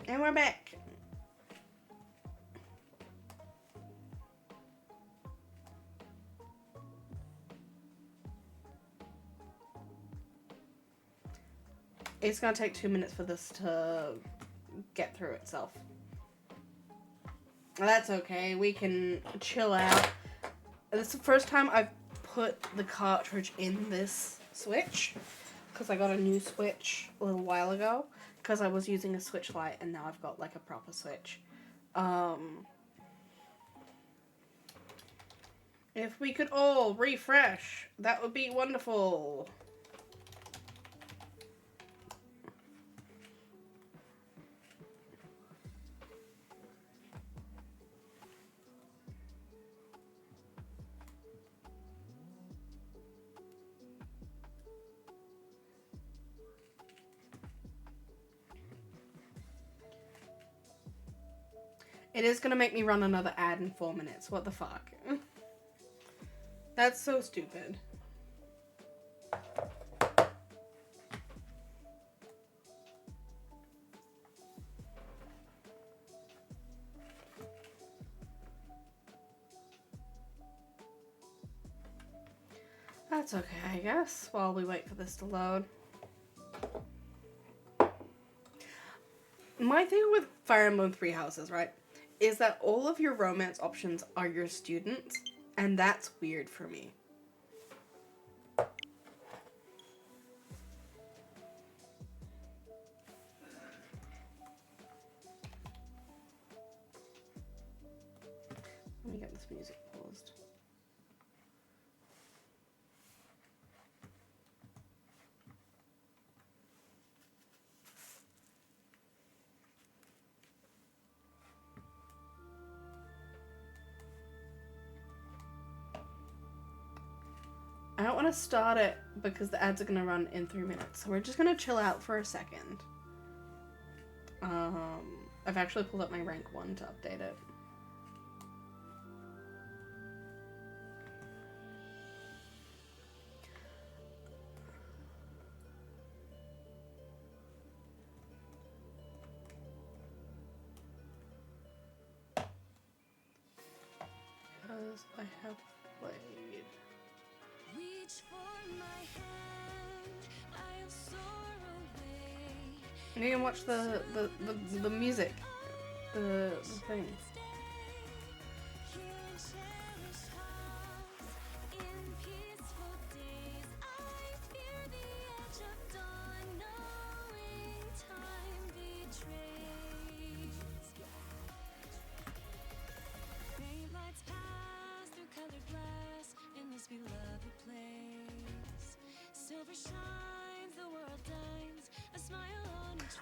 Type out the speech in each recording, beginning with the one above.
And we're back. It's gonna take 2 minutes for this to get through itself. That's okay. We can chill out. This is the first time I've put the cartridge in this Switch, because I got a new Switch a little while ago, because I was using a Switch Lite and now I've got like a proper Switch. If we could all refresh, that would be wonderful. It is gonna make me run another ad in 4 minutes. What the fuck? That's so stupid. That's okay, I guess, while we wait for this to load. My thing with Fire Emblem Three Houses, right, is that all of your romance options are your students, and that's weird for me. Let me get this music paused. I don't want to start it because the ads are going to run in 3 minutes. So we're just going to chill out for a second. I've actually pulled up my rank 1 to update it. Because I have played. Reach for my hand, I'll soar away. You can watch the music, the thing.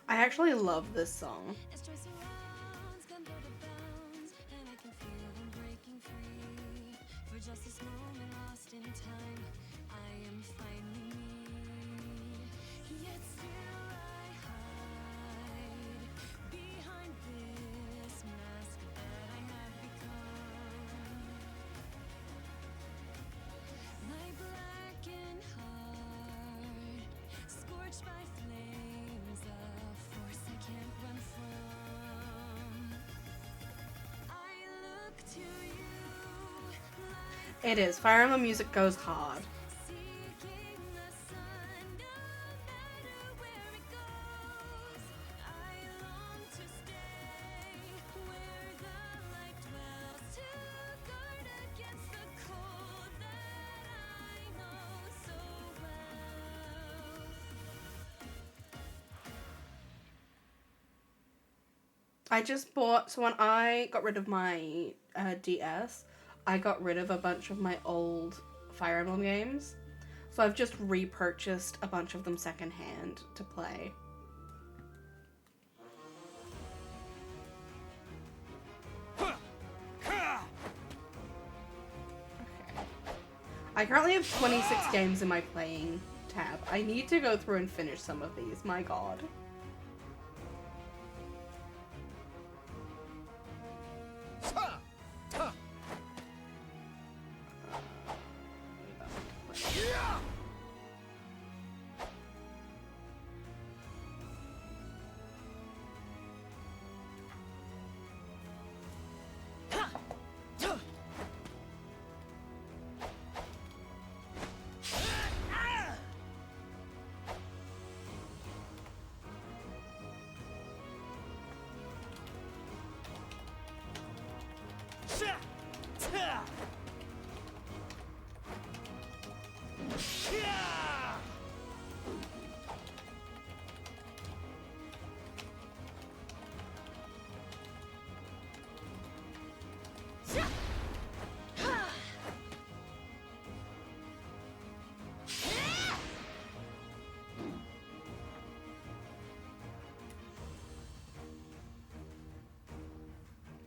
I actually love this song. It is. Fire Emblem music goes hard. I just bought, so when I got rid of my DS, I got rid of a bunch of my old Fire Emblem games. So I've just repurchased a bunch of them secondhand to play. Okay. I currently have 26 games in my playing tab. I need to go through and finish some of these, my god.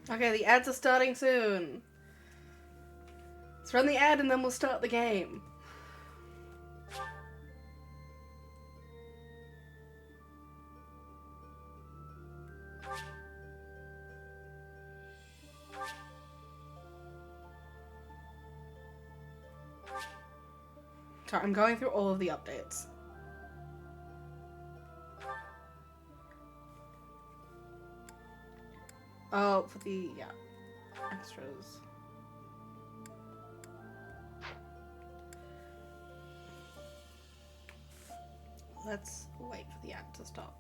Okay, the ads are starting soon. Let's run the ad and then we'll start the game. Sorry, I'm going through all of the updates. Oh, for the, yeah, extras. Let's wait for the ad to stop.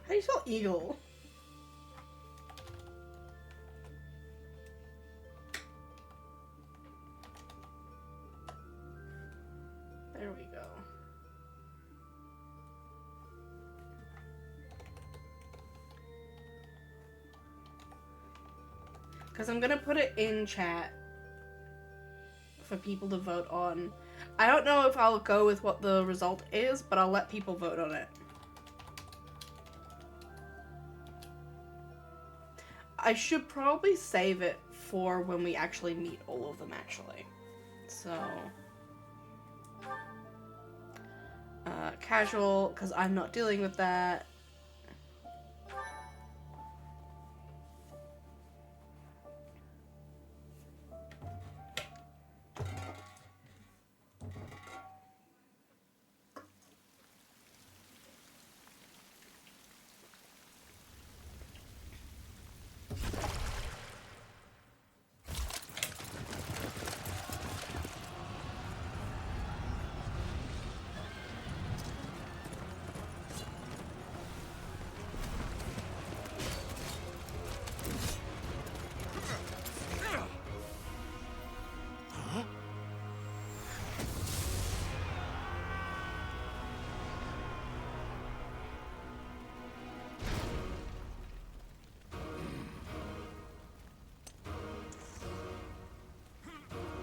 How do you spell eagle? There we go. Because I'm gonna put it in chat for people to vote on. I don't know if I'll go with what the result is, but I'll let people vote on it. I should probably save it for when we actually meet all of them, actually. So... casual, because I'm not dealing with that.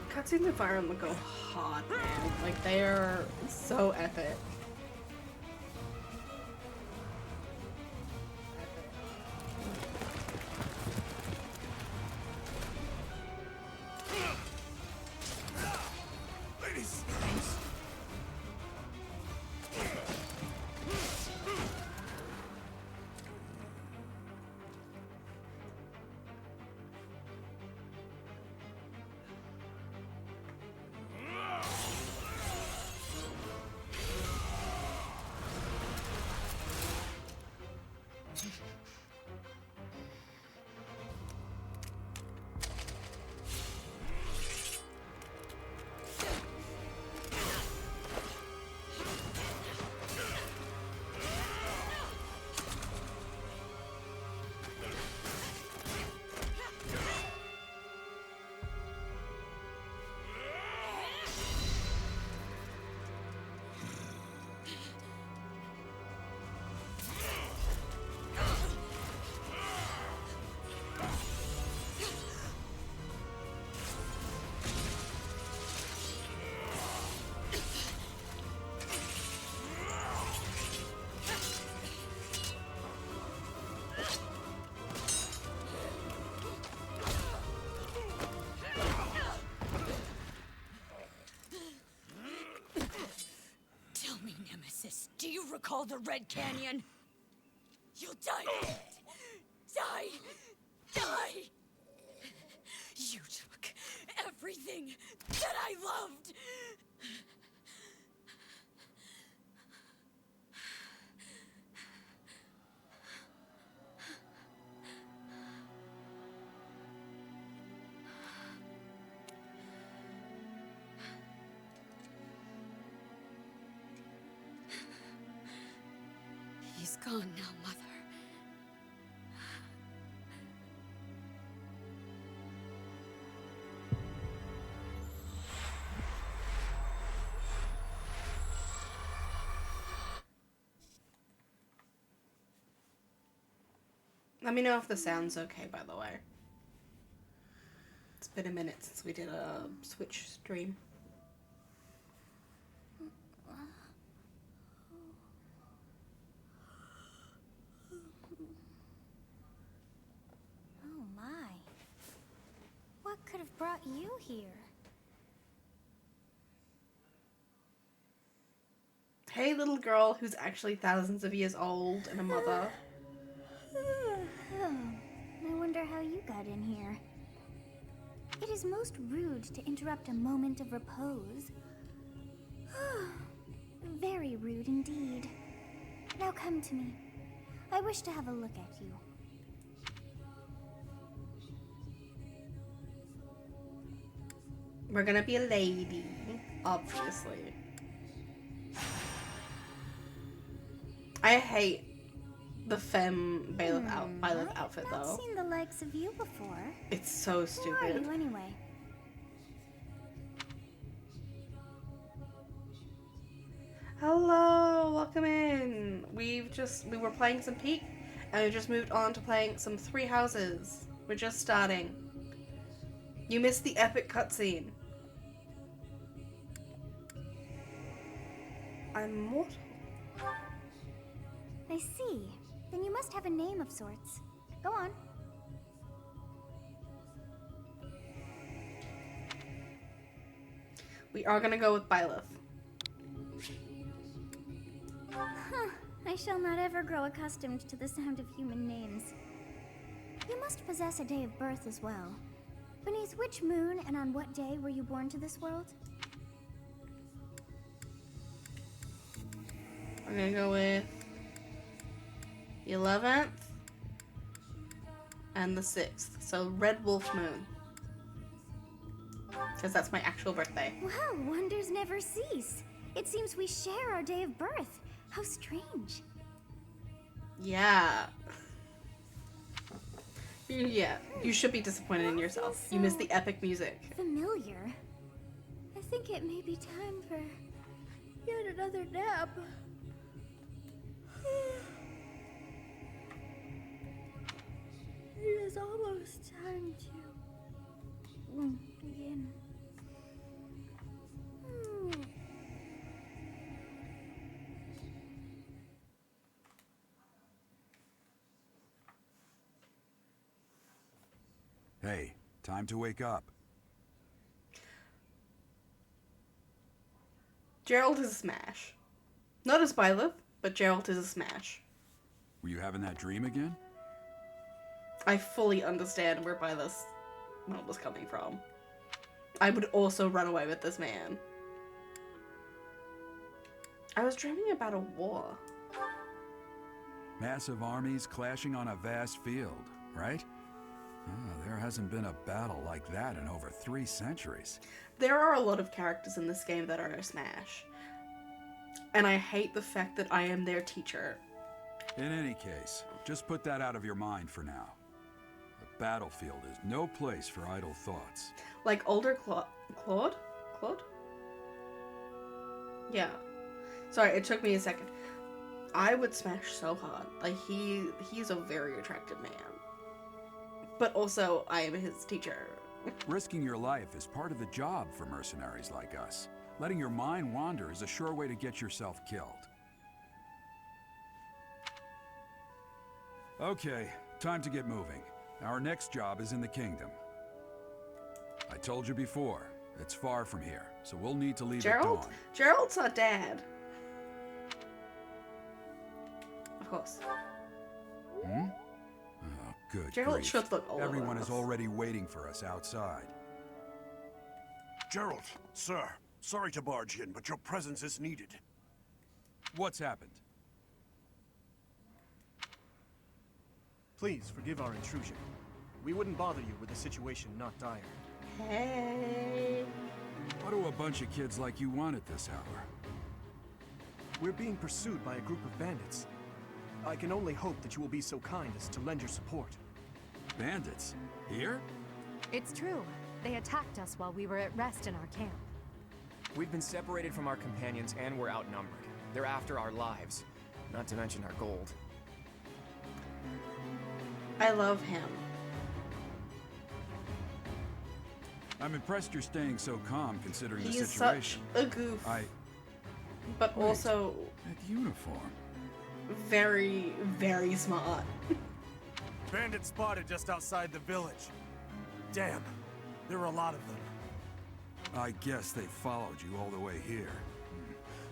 Cutscenes in Fire Emblem go hard, man. Like, they're so epic. Do you recall the Red Canyon? You'll die in it. Die! You took everything that I loved. He's gone now, Mother. Let me know if the sound's okay, by the way. It's been a minute since we did a Switch stream. Oh my. What could have brought you here? Hey, little girl who's actually thousands of years old and a mother. Oh, I wonder how you got in here. It is most rude to interrupt a moment of repose. Very rude indeed. Now come to me. I wish to have a look at you. We're gonna be a lady, obviously. I hate the femme Byleth outfit Not though. seen the likes of you before. It's so Who are stupid. you anyway? Hello, welcome in. We were playing some Peak, and we just moved on to playing some Three Houses. We're just starting. You missed the epic cutscene. I'm mortal. I see. Then you must have a name of sorts. Go on. We are gonna go with Byleth. Huh. I shall not ever grow accustomed to the sound of human names. You must possess a day of birth as well. Beneath which moon and on what day were you born to this world? I'm gonna go with the 11th and the 6th. So Red Wolf Moon. Because that's my actual birthday. Well, wonders never cease. It seems we share our day of birth. How strange. Yeah. Yeah, you should be disappointed in yourself. You missed the epic music. Familiar. I think it may be time for yet another nap. It is almost time to begin. Hey, time to wake up. Gerald is a smash. Not as Byleth, but Gerald is a smash. Were you having that dream again? I fully understand where Byleth's mom was coming from. I would also run away with this man. I was dreaming about a war. Massive armies clashing on a vast field, right? There hasn't been a battle like that in over 3 centuries. There are a lot of characters in this game that are a smash. And I hate the fact that I am their teacher. In any case, just put that out of your mind for now. The battlefield is no place for idle thoughts. Like older Claude? Claude? Yeah. Sorry, it took me a second. I would smash so hard. Like, he's a very attractive man. But also, I am his teacher. Risking your life is part of the job for mercenaries like us. Letting your mind wander is a sure way to get yourself killed. Okay, time to get moving. Our next job is in the kingdom. I told you before, it's far from here, so we'll need to leave at dawn. Gerald's our dad. Of course. Hmm? Oh, good Gerald grief. should look older. Everyone than is us. already waiting for us outside. Gerald, sir, sorry to barge in, but your presence is needed. What's happened? Please forgive our intrusion. We wouldn't bother you with a situation not dire. Hey. What do a bunch of kids like you want at this hour? We're being pursued by a group of bandits. I can only hope that you will be so kind as to lend your support. Bandits? Here? It's true. They attacked us while we were at rest in our camp. We've been separated from our companions and we're outnumbered. They're after our lives, not to mention our gold. I love him. I'm impressed you're staying so calm considering the He's situation. such a goof, but Wait. also That uniform. very, very smart. Bandits spotted just outside the village. Damn, there were a lot of them. I guess they followed you all the way here.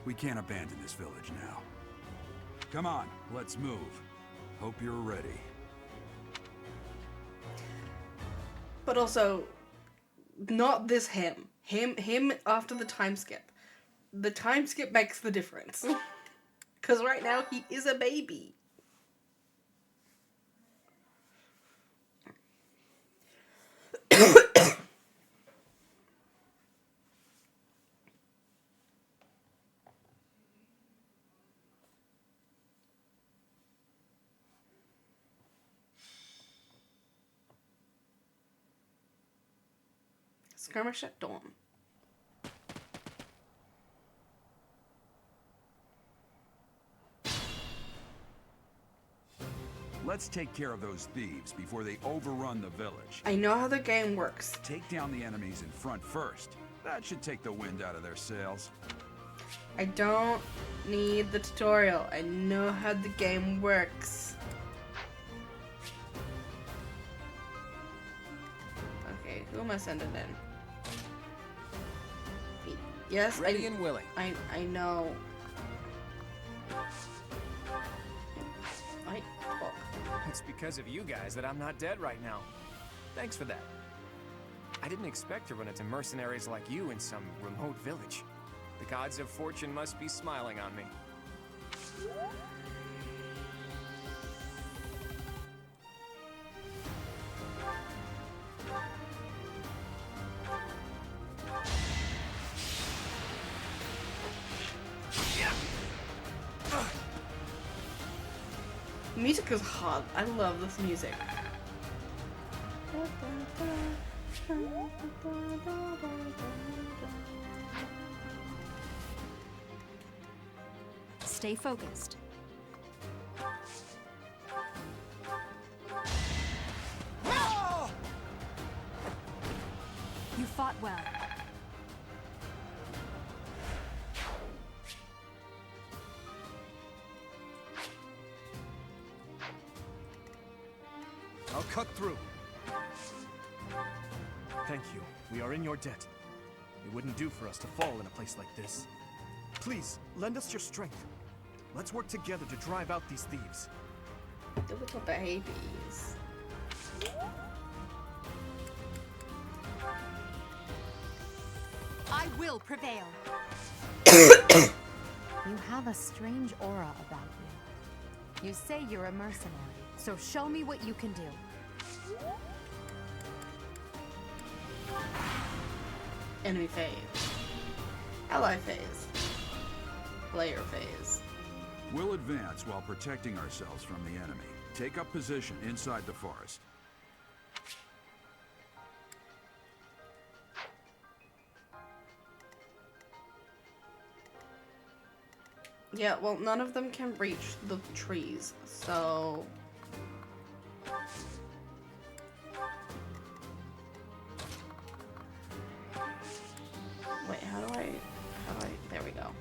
We can't abandon this village now. Come on, let's move. Hope you're ready. But also, not this him. Him after the time skip. The time skip makes the difference. Because right now, he is a baby. Skirmish at dawn. Let's take care of those thieves before they overrun the village. I know how the game works. Take down the enemies in front first. That should take the wind out of their sails. I don't need the tutorial. I know how the game works. Okay, who am I sending in? Yes, Ready and willing. I know. I talk. It's because of you guys that I'm not dead right now. Thanks for that. I didn't expect to run into mercenaries like you in some remote village. The gods of fortune must be smiling on me. Music is hot. I love this music. Stay focused. You fought well. I'll cut through. Thank you. We are in your debt. It wouldn't do for us to fall in a place like this. Please, lend us your strength. Let's work together to drive out these thieves. The little babies. I will prevail. You have a strange aura about you. You say you're a mercenary, so show me what you can do. Enemy phase. Ally phase. Player phase. We'll advance while protecting ourselves from the enemy. Take up position inside the forest. Yeah, well, none of them can reach the trees, so... Wait, how do I... There we go.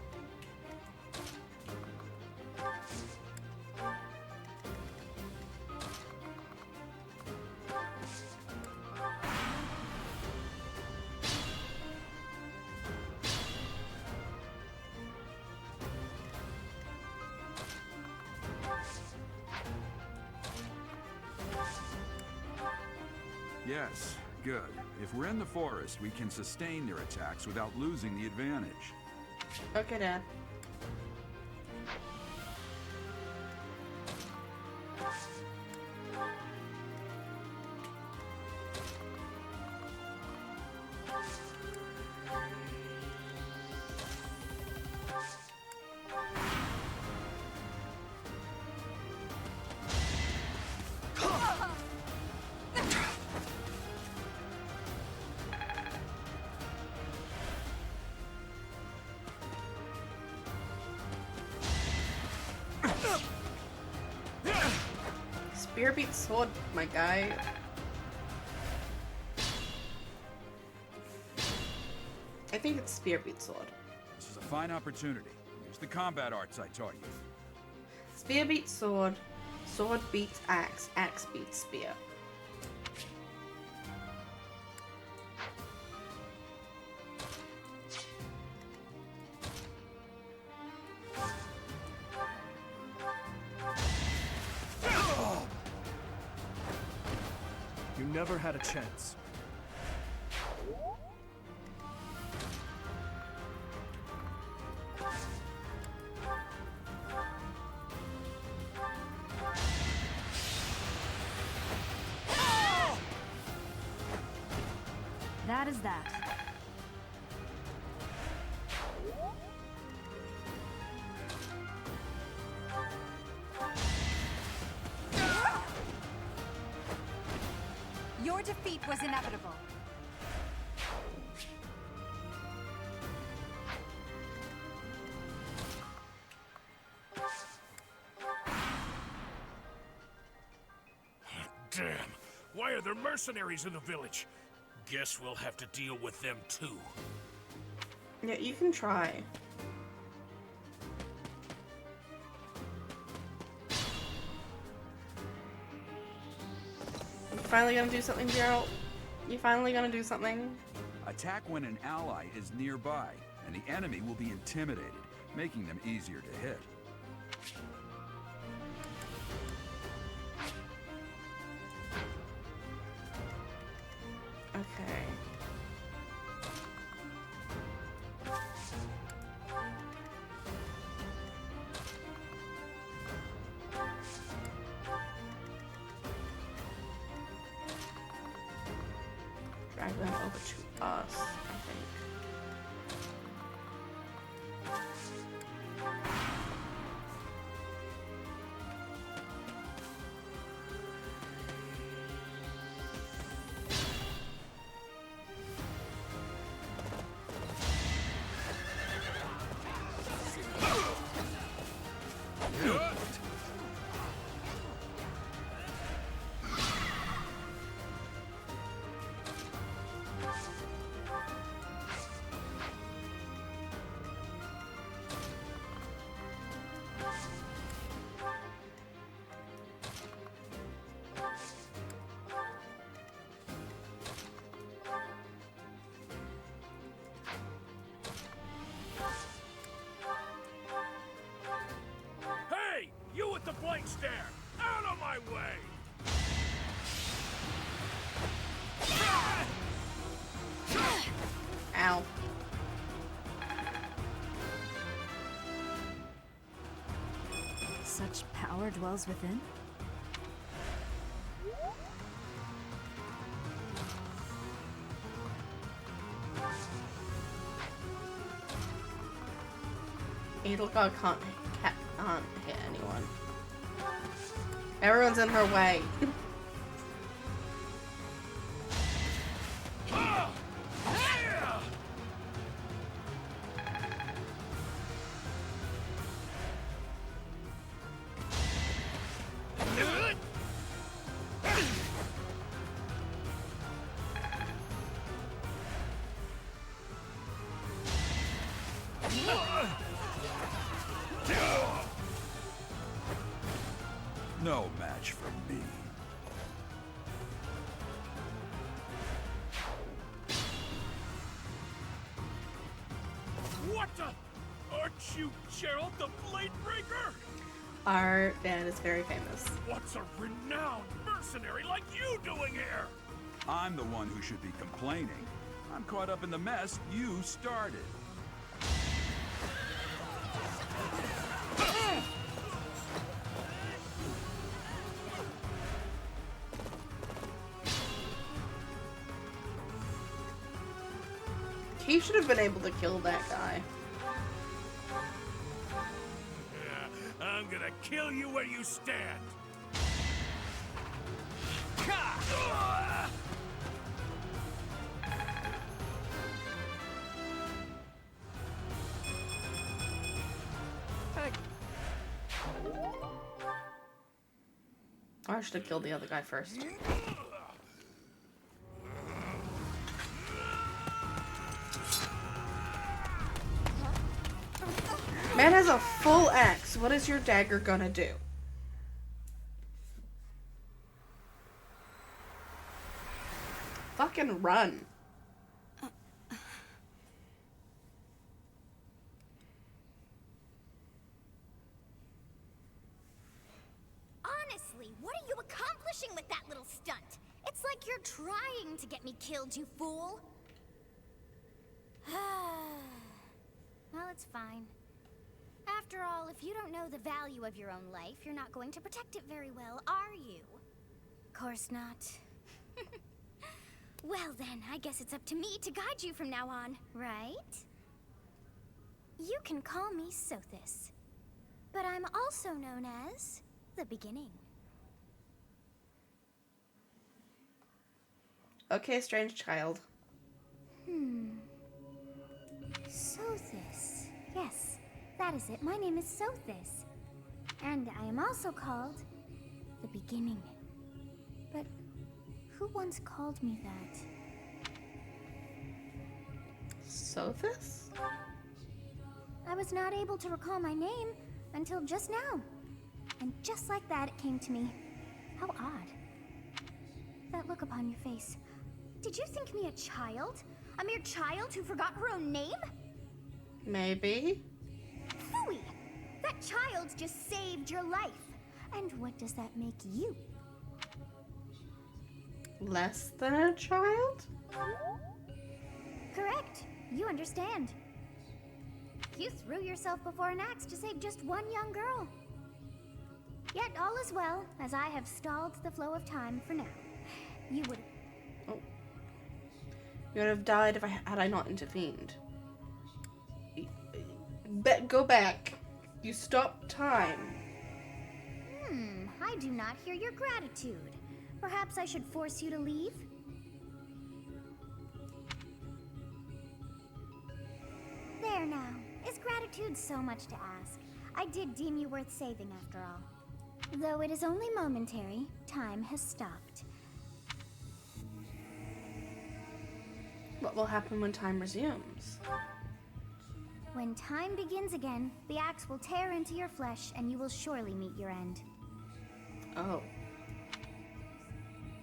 Yes, good. If we're in the forest, we can sustain their attacks without losing the advantage. Okay, Dad. Spear beats sword, my guy. I think it's spear beats sword. This is a fine opportunity. Use the combat arts I taught you. Spear beats sword. Sword beats axe. Axe beats spear. You never had a chance. That is that. Your defeat was inevitable. Damn. Why are there mercenaries in the village? Guess we'll have to deal with them too. Yeah, you can try. You finally gonna do something, Geralt? You finally gonna do something? Attack when an ally is nearby, and the enemy will be intimidated, making them easier to hit. Okay. Drag them over to us, I think. Hey! You with the blank stare! Out of my way! Ow. Such power dwells within? Edelgard can't hit anyone. Everyone's in her way. No match for me. What the? Aren't you Gerald the Bladebreaker? Our dad is very famous. What's a renowned mercenary like you doing here? I'm the one who should be complaining. I'm caught up in the mess you started. He should have been able to kill that guy. I'm gonna kill you where you stand. I should have killed the other guy first. Man has a full axe. What is your dagger gonna do? Fucking run. Honestly, what are you accomplishing with that little stunt? It's like you're trying to get me killed, you fool. Well, it's fine. After all, if you don't know the value of your own life, you're not going to protect it very well, are you? Course not. Well then, I guess it's up to me to guide you from now on, right? You can call me Sothis, but I'm also known as the Beginning. Okay, strange child. Sothis. Yes, that is it. My name is Sothis. And I am also called the Beginning. But who once called me that? Sothis? I was not able to recall my name until just now. And just like that, it came to me. How odd. That look upon your face. Did you think me a child? A mere child who forgot her own name? Maybe. Phooey! That child just saved your life. And what does that make you? Less than a child? Correct. You understand. You threw yourself before an axe to save just one young girl. Yet all is well, as I have stalled the flow of time for now. You would... Oh. You would have died if had I not intervened. Go back. You stopped time. I do not hear your gratitude. Perhaps I should force you to leave? There now. Is gratitude so much to ask? I did deem you worth saving after all. Though it is only momentary, time has stopped. What will happen when time resumes? When time begins again, the axe will tear into your flesh and you will surely meet your end. Oh.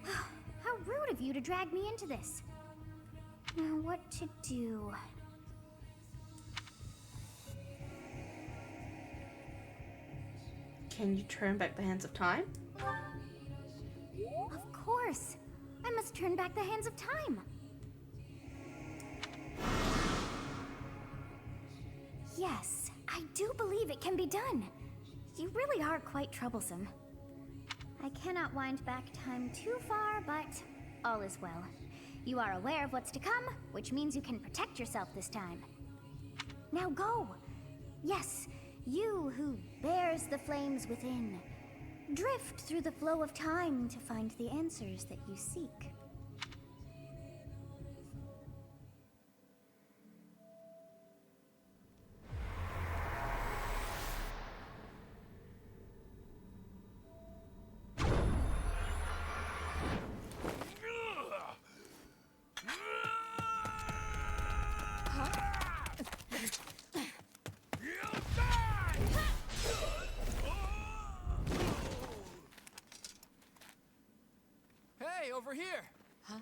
How rude of you to drag me into this. Now what to do? Can you turn back the hands of time? Of course. I must turn back the hands of time. Yes, I do believe it can be done. You really are quite troublesome. I cannot wind back time too far, but all is well. You are aware of what's to come, which means you can protect yourself this time. Now go! Yes, you who bears the flames within. Drift through the flow of time to find the answers that you seek. Hey, over here! Huh?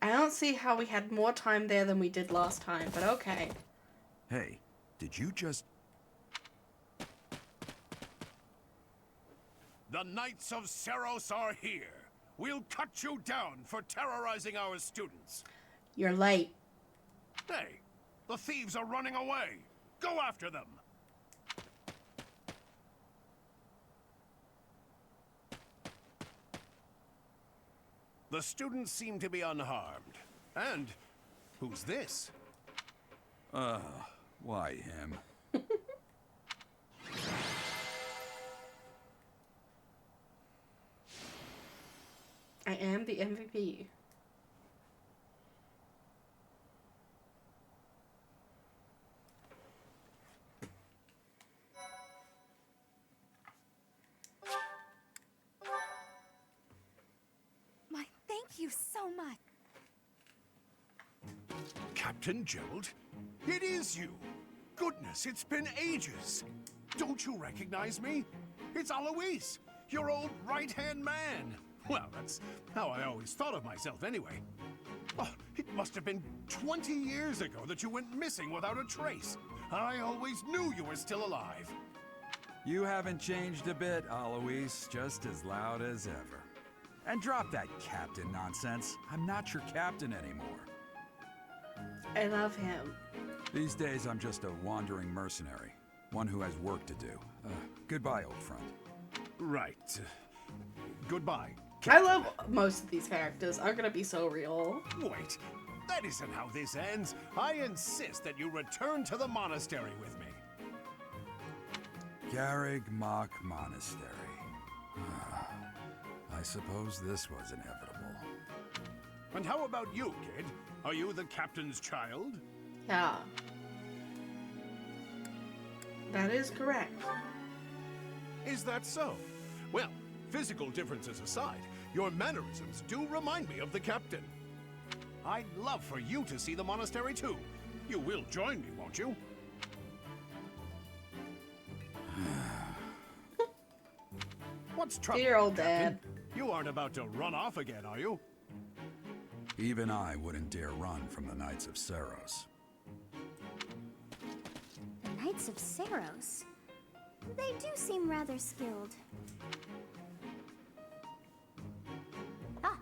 I don't see how we had more time there than we did last time, but okay. Hey, did you just... The Knights of Seros are here. We'll cut you down for terrorizing our students. You're late. Hey, the thieves are running away. Go after them. The students seem to be unharmed. And who's this? Why him? I am the MVP. you so much. Captain Gerald? It is you! Goodness, it's been ages! Don't you recognize me? It's Alois, your old right-hand man! Well, that's how I always thought of myself anyway. Oh, it must have been 20 years ago that you went missing without a trace. I always knew you were still alive. You haven't changed a bit, Alois. Just as loud as ever. And drop that captain nonsense. I'm not your captain anymore. I love him. These days, I'm just a wandering mercenary. One who has work to do. Goodbye, old friend. Right. Goodbye. I love most of these characters. Are gonna be so real. Wait, that isn't how this ends. I insist that you return to the monastery with me. Garreg Mach Monastery. I suppose this was inevitable. And how about you, kid? Are you the captain's child? Yeah. That is correct. Is that so? Well, physical differences aside, your mannerisms do remind me of the captain. I'd love for you to see the monastery too. You will join me, won't you? What's trouble, Dear old Captain? Dad. You aren't about to run off again, are you? Even I wouldn't dare run from the Knights of Seiros. The Knights of Seiros. They do seem rather skilled. Ah,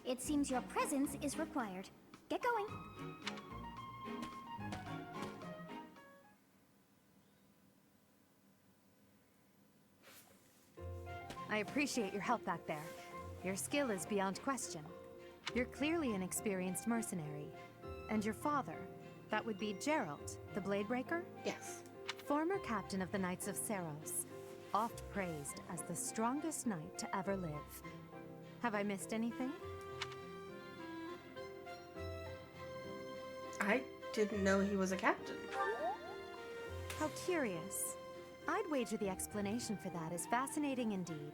it seems your presence is required. Get going. I appreciate your help back there. Your skill is beyond question. You're clearly an experienced mercenary. And your father, that would be Gerald, the Bladebreaker? Yes. Former captain of the Knights of Seiros, oft praised as the strongest knight to ever live. Have I missed anything? I didn't know he was a captain. How curious. I'd wager the explanation for that is fascinating indeed.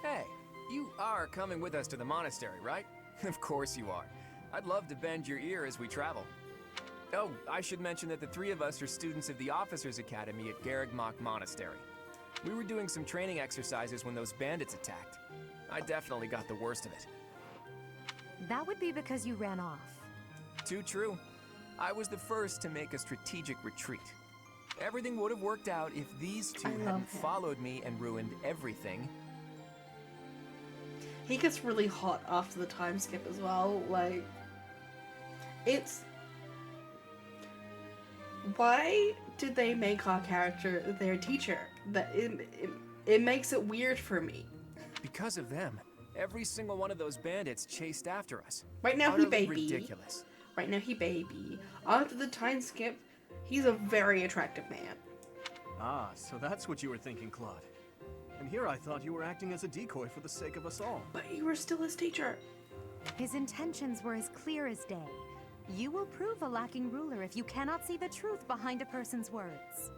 Hey, you are coming with us to the monastery, right? Of course you are. I'd love to bend your ear as we travel. Oh, I should mention that the three of us are students of the Officers' Academy at Garreg Mach Monastery. We were doing some training exercises when those bandits attacked. I definitely got the worst of it. That would be because you ran off. Too true. I was the first to make a strategic retreat. Everything would have worked out if these two hadn't followed me and ruined everything. He gets really hot after the time skip as well. Like, it's... Why did they make our character their teacher? That it makes it weird for me. Because of them, every single one of those bandits chased after us. Right now Utterly he baby. ridiculous. Right now he baby. After the time skip, he's a very attractive man. Ah, so that's what you were thinking, Claude. And here I thought you were acting as a decoy for the sake of us all. But you were still his teacher. His intentions were as clear as day. You will prove a lacking ruler if you cannot see the truth behind a person's words.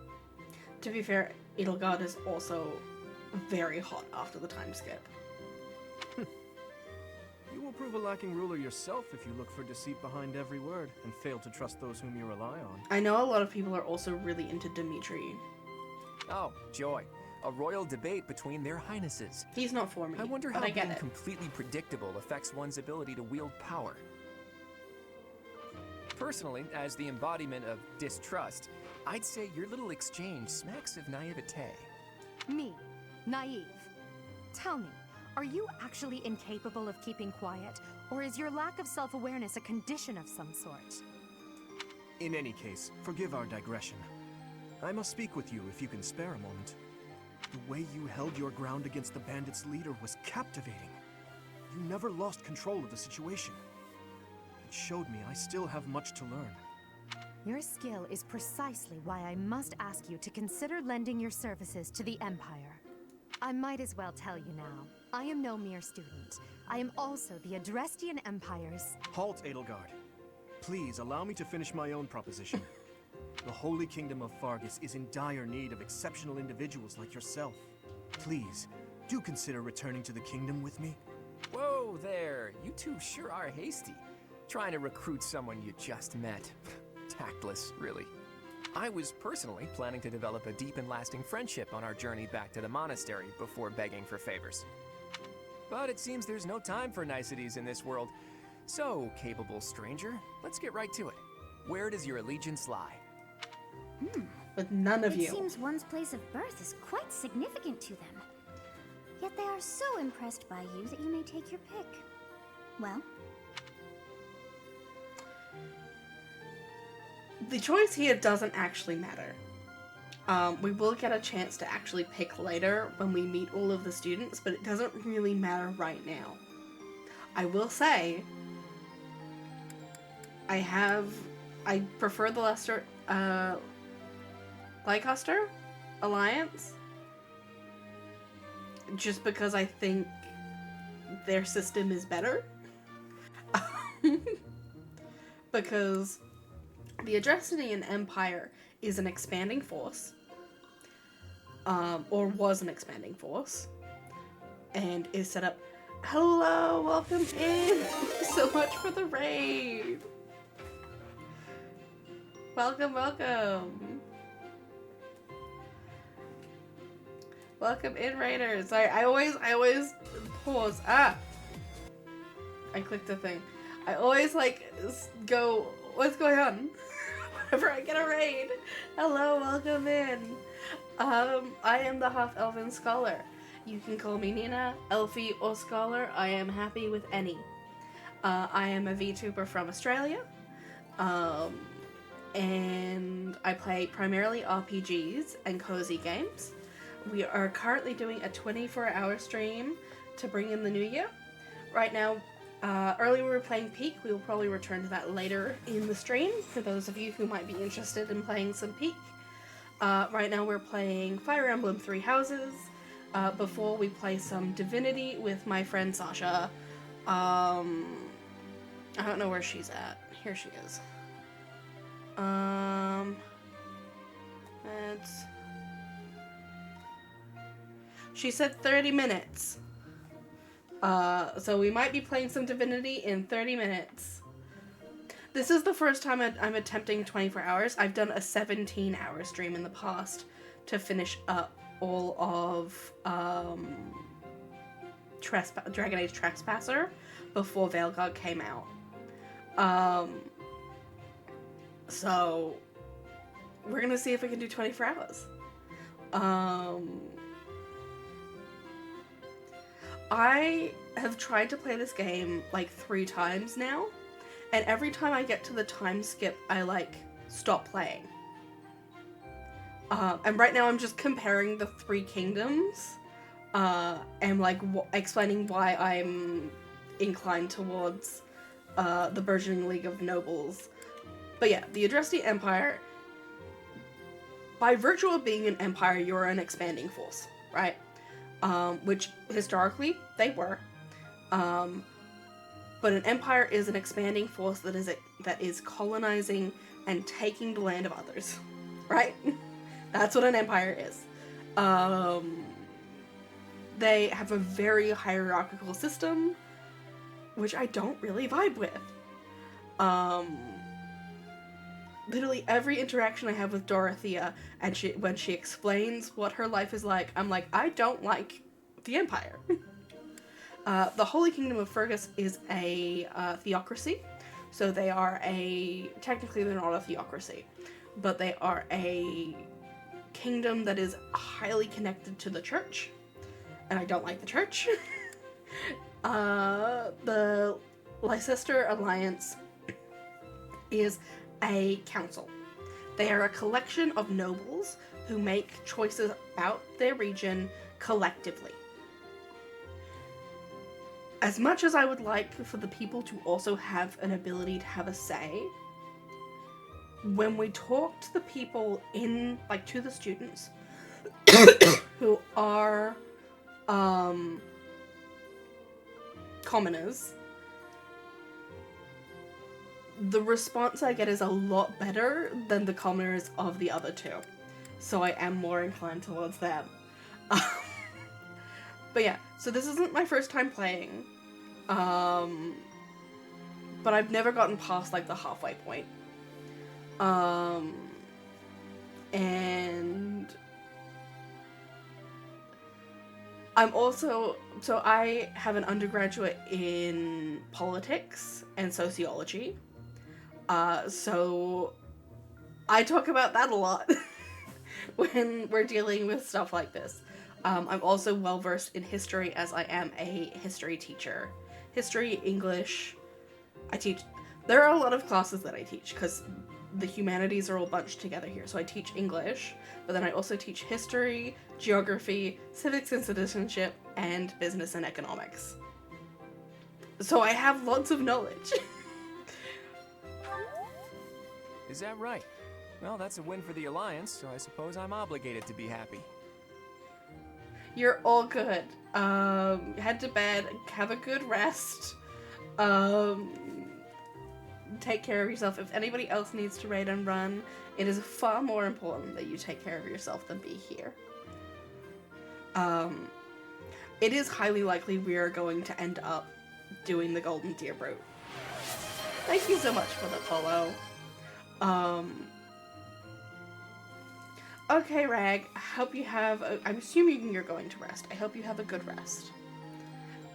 To be fair, Edelgard is also very hot after the time skip. You will prove a lacking ruler yourself if you look for deceit behind every word and fail to trust those whom you rely on. I know a lot of people are also really into Dimitri. Oh, joy. A royal debate between their highnesses. He's not for me, I wonder but how I get being it. completely predictable affects one's ability to wield power. Personally, as the embodiment of distrust, I'd say your little exchange smacks of naivete. Me, naive. Tell me, are you actually incapable of keeping quiet, or is your lack of self-awareness a condition of some sort? In any case, forgive our digression. I must speak with you if you can spare a moment. The way you held your ground against the bandits' leader was captivating. You never lost control of the situation. It showed me I still have much to learn. Your skill is precisely why I must ask you to consider lending your services to the Empire. I might as well tell you now, I am no mere student. I am also the Adrestian Empire's... Halt, Edelgard. Please allow me to finish my own proposition. The Holy Kingdom of Faerghus is in dire need of exceptional individuals like yourself. Please, do consider returning to the kingdom with me. Whoa there, you You two sure are hasty. Trying to recruit someone you just met. Tactless, really. I was personally planning to develop a deep and lasting friendship on our journey back to the monastery before begging for favors. But it seems there's no time for niceties in this world. So, capable stranger, let's get right to it. Where does your allegiance lie? With none of It you. seems one's place of birth is quite significant to them. Yet they are so impressed by you that you may take your pick. Well, The choice here doesn't actually matter. We will get a chance to actually pick later when we meet all of the students, but it doesn't really matter right now. I will say, I prefer the Leicester Alliance, just because I think their system is better. Because the Adrestinian Empire is an expanding force, or was an expanding force, and is set up. Hello, welcome in. Thank you so much for the raid. Welcome, welcome. Welcome in, raiders. Sorry, I always pause. I clicked the thing. I always go, what's going on? Whenever I get a raid. Hello, welcome in. I am the half-elven scholar. You can call me Nina, Elfie, or Scholar. I am happy with any. I am a VTuber from Australia. And I play primarily RPGs and cozy games. We are currently doing a 24-hour stream to bring in the new year. Right now, earlier we were playing Peak. We will probably return to that later in the stream for those of you who might be interested in playing some Peak. Right now we're playing Fire Emblem Three Houses. Before we play some Divinity with my friend Sasha. I don't know where she's at. Here she is. She said 30 minutes. So we might be playing some Divinity in 30 minutes. This is the first time I'm attempting 24 hours. I've done a 17-hour stream in the past to finish up all of Dragon Age Trespasser before Veilguard came out. So we're gonna see if we can do 24 hours. I have tried to play this game like 3 times now, and every time I get to the time skip, I stop playing. And right now I'm just comparing the 3 kingdoms, and explaining why I'm inclined towards the burgeoning League of Nobles. But yeah, the Adresti Empire, by virtue of being an empire, you're an expanding force, right? Which historically they were. But an empire is an expanding force that is colonizing and taking the land of others, right? That's what an empire is. They have a very hierarchical system, which I don't really vibe with. Literally every interaction I have with Dorothea, and when she explains what her life is like, I'm like, I don't like the Empire. The Holy Kingdom of Fergus is a theocracy, so they are technically they're not a theocracy, but they are a kingdom that is highly connected to the church, and I don't like the church. The Leicester Alliance is a council. They are a collection of nobles who make choices about their region collectively. As much as I would like for the people to also have an ability to have a say, when we talk to the people to the students who are commoners, the response I get is a lot better than the commoners of the other 2. So I am more inclined towards them. But yeah, so this isn't my first time playing. But I've never gotten past like the halfway point. And I'm also, so I have an undergraduate in politics and sociology. So I talk about that a lot when we're dealing with stuff like this. I'm also well versed in history as I am a history teacher. History, English, I teach. There are a lot of classes that I teach because the humanities are all bunched together here. So I teach English, but then I also teach history, geography, civics and citizenship, and business and economics. So I have lots of knowledge. Is that right? Well, that's a win for the Alliance, so I suppose I'm obligated to be happy. You're all good. Head to bed, have a good rest. Take care of yourself. If anybody else needs to raid and run, it is far more important that you take care of yourself than be here. It is highly likely we are going to end up doing the Golden Deer route. Thank you so much for the follow. Okay, Rag, I hope you have I'm assuming you're going to rest. I hope you have a good rest.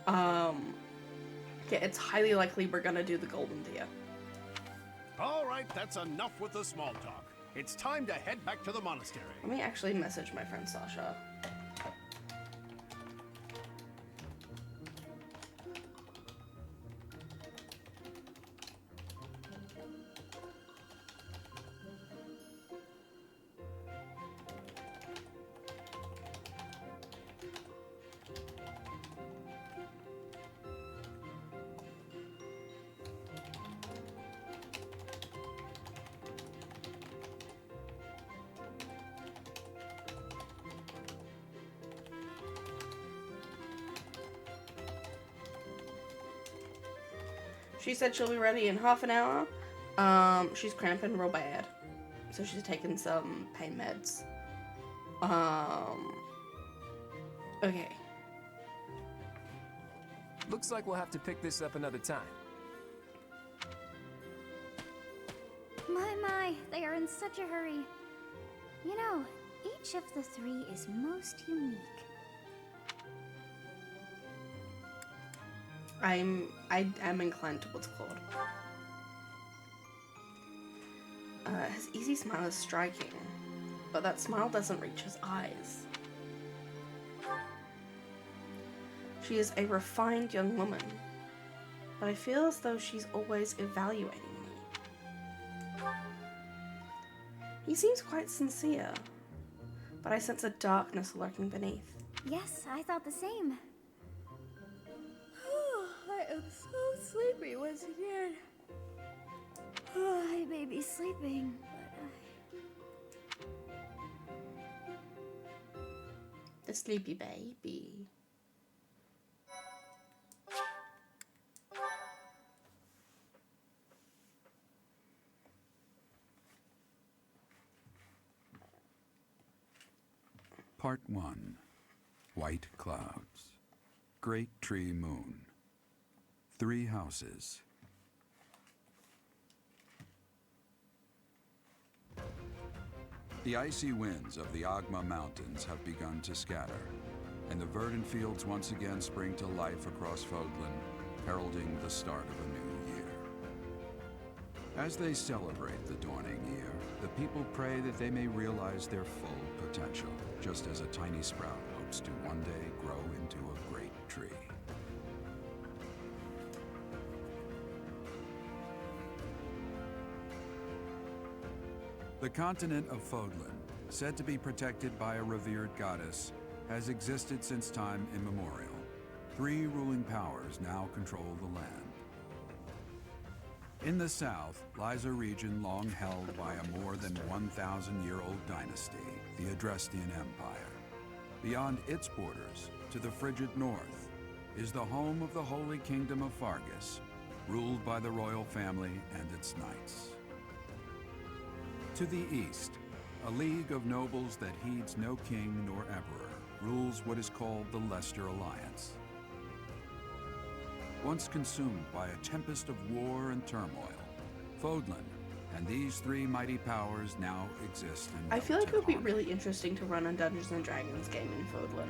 Yeah, it's highly likely we're gonna do the Golden Deer. All right, that's enough with the small talk. It's time to head back to the monastery. Let me actually message my friend Sasha. She said she'll be ready in half an hour. She's cramping real bad, so she's taking some pain meds. Okay. Looks like we'll have to pick this up another time. My, they are in such a hurry. You know, each of the three is most unique. I am inclined towards Claude. His easy smile is striking, but that smile doesn't reach his eyes. She is a refined young woman, but I feel as though she's always evaluating me. He seems quite sincere, but I sense a darkness lurking beneath. Yes, I thought the same. I am so sleepy once again. I may be sleeping, but The sleepy baby. Part 1. White Clouds. Great Tree Moon. 3 houses. The icy winds of the Agma Mountains have begun to scatter, and the verdant fields once again spring to life across Fodlan, heralding the start of a new year. As they celebrate the dawning year, the people pray that they may realize their full potential, just as a tiny sprout hopes to one day grow into a great tree. The continent of Fodlan, said to be protected by a revered goddess, has existed since time immemorial. 3 ruling powers now control the land. In the south lies a region long held by a more than 1,000-year-old dynasty, the Adrestian Empire. Beyond its borders, to the frigid north, is the home of the Holy Kingdom of Fargus, ruled by the royal family and its knights. To the east, a league of nobles that heeds no king nor emperor rules what is called the Leicester Alliance. once consumed by a tempest of war and turmoil. Fodlan and these three mighty powers now exist in I feel like it would be relative really interesting to run a Dungeons and Dragons game in Fodlan.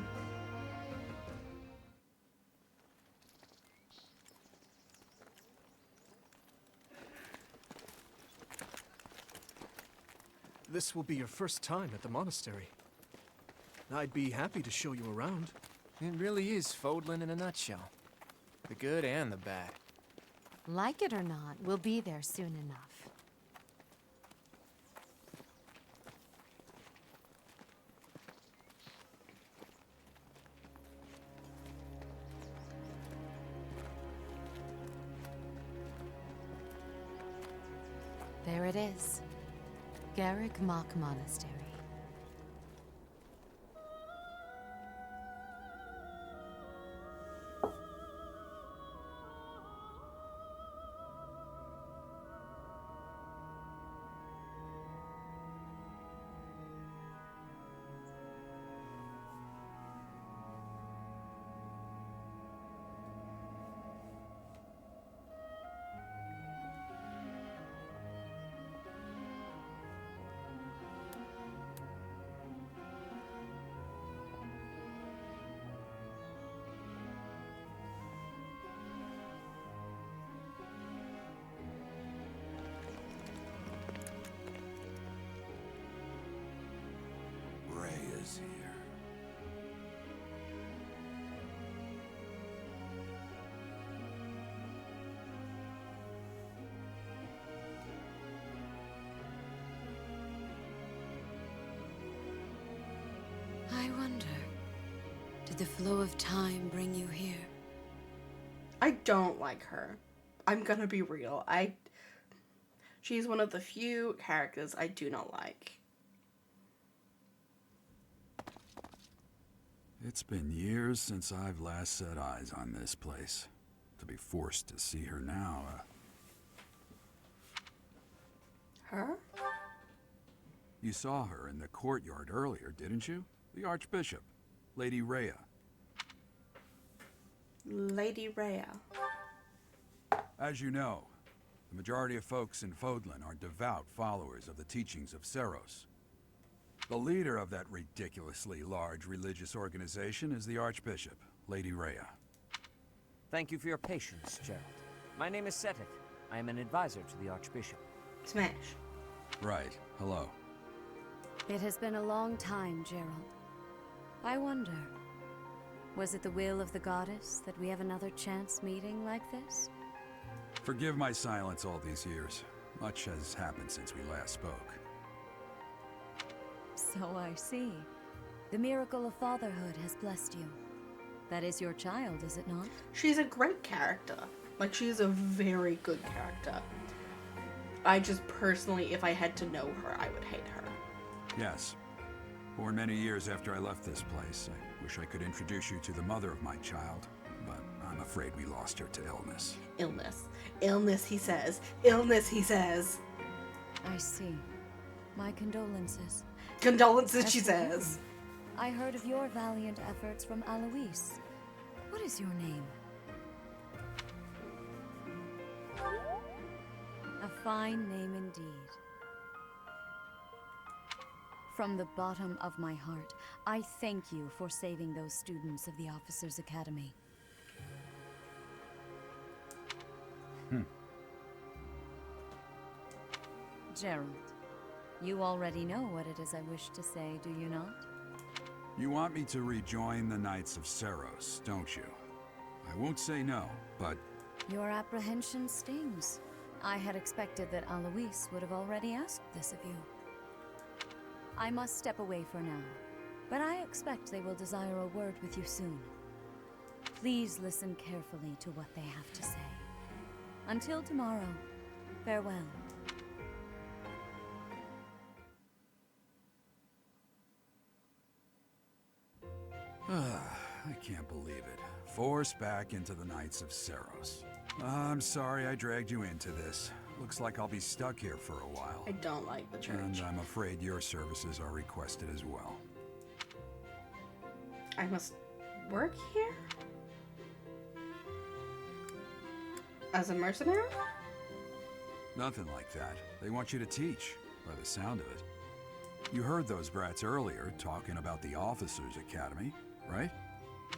This will be your first time at the monastery. I'd be happy to show you around. It really is Fodlan in a nutshell. The good and the bad. Like it or not, we'll be there soon enough. There it is. Garrick Mach Monastery. Rhea's here. I wonder, did the flow of time bring you here? I don't like her. I'm gonna be real. She's one of the few characters I do not like. It's been years since I've last set eyes on this place. To be forced to see her now, Her? You saw her in the courtyard earlier, didn't you? The Archbishop, Lady Rhea. Lady Rhea. As you know, the majority of folks in Fodlan are devout followers of the teachings of Seros. The leader of that ridiculously large religious organization is the Archbishop, Lady Rhea. Thank you for your patience, Gerald. My name is Seteth. I am an advisor to the Archbishop. Smash. Right. Hello. It has been a long time, Gerald. I wonder, was it the will of the goddess that we have another chance meeting like this? Forgive my silence all these years. Much has happened since we last spoke. So I see. The miracle of fatherhood has blessed you. That is your child, is it not? She's a great character. Like, she's a very good character. I just personally, if I had to know her, I would hate her. Yes. Born many years after I left this place. I wish I could introduce you to the mother of my child, but I'm afraid we lost her to illness. Illness. Illness, he says. Illness, he says. I see. My condolences. Condolences, she says. I heard of your valiant efforts from Alois. What is your name? A fine name indeed. From the bottom of my heart, I thank you for saving those students of the Officers' Academy. Gerald, you already know what it is I wish to say, do you not? You want me to rejoin the Knights of Seros, don't you? I won't say no, but... Your apprehension stings. I had expected that Alois would have already asked this of you. I must step away for now, but I expect they will desire a word with you soon. Please listen carefully to what they have to say. Until tomorrow, farewell. I can't believe it. Forced back into the Knights of Seros. I'm sorry I dragged you into this. Looks like I'll be stuck here for a while. I don't like the church. And I'm afraid your services are requested as well. I must work here? As a mercenary? Nothing like that. They want you to teach, by the sound of it. You heard those brats earlier talking about the Officers' Academy, right?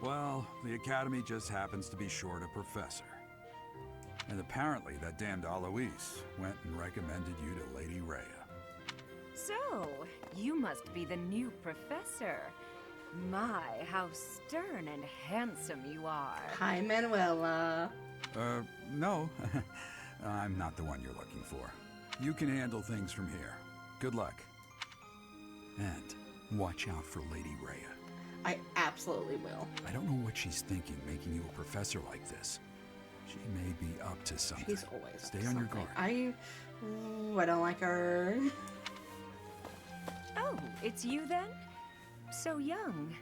Well, the Academy just happens to be short a professor. And apparently that damned Alois went and recommended you to Lady Rhea. So, you must be the new professor. My, how stern and handsome you are. Hi, Manuela. No. I'm not the one you're looking for. You can handle things from here. Good luck. And watch out for Lady Rhea. I absolutely will. I don't know what she's thinking making you a professor like this. She may be up to something. She's always Stay on your guard. I don't like her. Oh, it's you then? So young.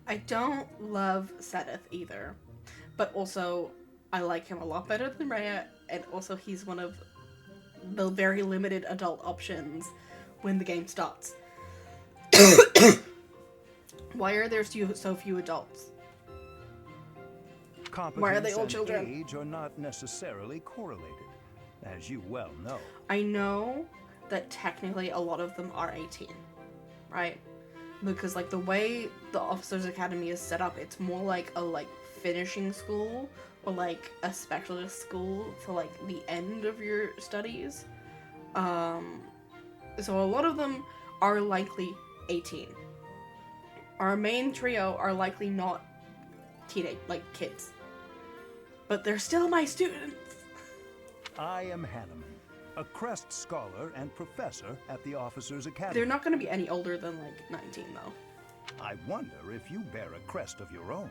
I don't love Sedith either. But also, I like him a lot better than Rhea, and also he's one of the very limited adult options when the game starts. Why are there so few adults? Competence Why are they all and children? age are not necessarily correlated, as you well know. I know that technically a lot of them are 18, right? Because like the way the Officers Academy is set up, it's more like a finishing school or like a specialist school for like the end of your studies. So a lot of them are likely 18. Our main trio are likely not teenage, kids. But they're still my students. I am Hanneman, a Crest Scholar and Professor at the Officers Academy. They're not going to be any older than 19 though. I wonder if you bear a crest of your own.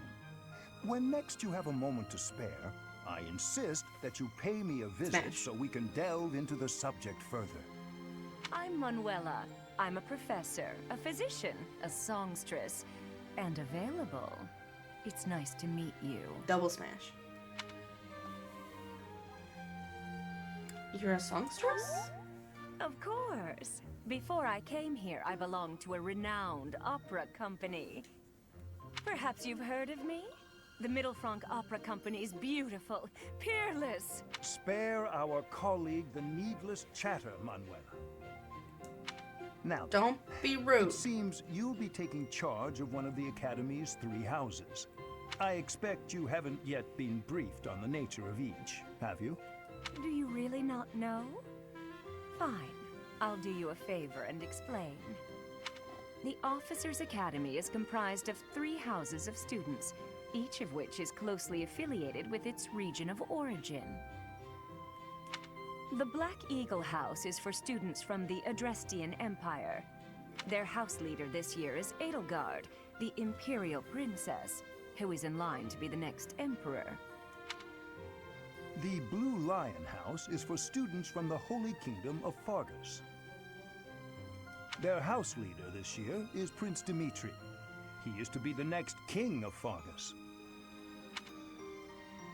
When next you have a moment to spare, I insist that you pay me a visit so we can delve into the subject further. I'm Manuela. I'm a professor, a physician, a songstress, and available. It's nice to meet you. Double smash. You're a songstress? Of course. Before I came here, I belonged to a renowned opera company. Perhaps you've heard of me? The Mittelfranc Opera Company is beautiful, peerless. Spare our colleague the needless chatter, Manuela. Now, don't be rude. It seems you'll be taking charge of one of the Academy's 3 houses. I expect you haven't yet been briefed on the nature of each, have you? Do you really not know? Fine. I'll do you a favor and explain. The Officers' Academy is comprised of 3 houses of students, each of which is closely affiliated with its region of origin. The Black Eagle House is for students from the Adrestian Empire. Their house leader this year is Edelgard, the Imperial Princess, who is in line to be the next Emperor. The Blue Lion House is for students from the Holy Kingdom of Fargus. Their house leader this year is Prince Dimitri. He is to be the next king of Fargus.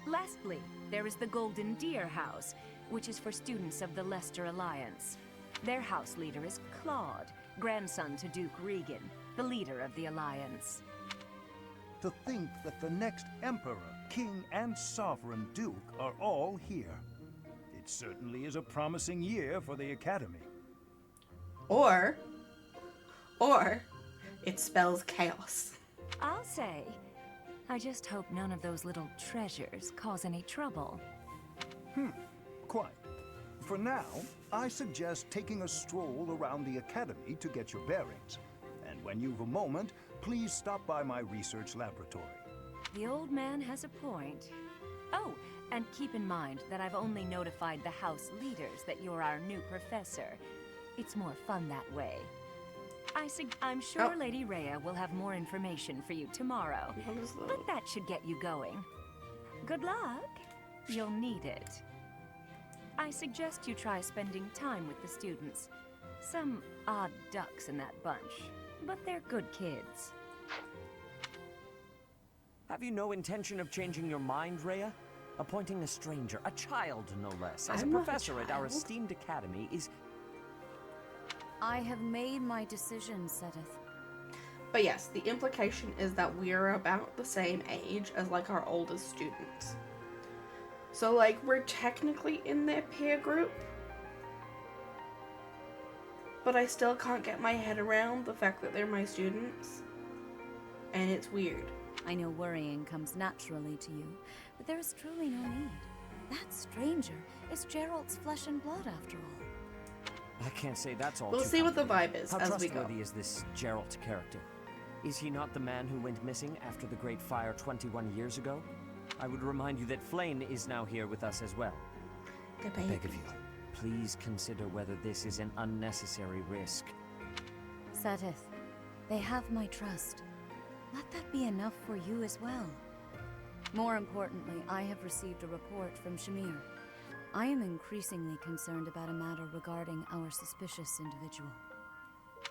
Lastly, there is the Golden Deer House, which is for students of the Leicester Alliance. Their house leader is Claude, grandson to Duke Regan, the leader of the Alliance. To think that the next Emperor, King, and Sovereign Duke are all here. It certainly is a promising year for the Academy. Or it spells chaos. I'll say. I just hope none of those little treasures cause any trouble. Quite. For now, I suggest taking a stroll around the Academy to get your bearings. And when you've a moment, please stop by my research laboratory. The old man has a point. Oh, and keep in mind that I've only notified the house leaders that you're our new professor. It's more fun that way. I'm sure Lady Rhea will have more information for you tomorrow, but that should get you going. Good luck. You'll need it. I suggest you try spending time with the students. Some odd ducks in that bunch, but they're good kids. Have you no intention of changing your mind, Rhea? Appointing a stranger, a child no less, as a professor at our esteemed academy is... I have made my decision, Sedith. But yes, the implication is that we're about the same age as our oldest students. So, like, we're technically in their peer group, but I still can't get my head around the fact that they're my students, and it's weird. I know worrying comes naturally to you, but there is truly no need. That stranger is Gerald's flesh and blood, after all. I can't say that's all. We'll too see what the comforting. vibe is How as we go. trustworthy is this Gerald character? Is he not the man who went missing after the Great Fire 21 years ago? I would remind you that Flayn is now here with us as well. I beg of you, please consider whether this is an unnecessary risk. Seteth, they have my trust. Let that be enough for you as well. More importantly, I have received a report from Shamir. I am increasingly concerned about a matter regarding our suspicious individual.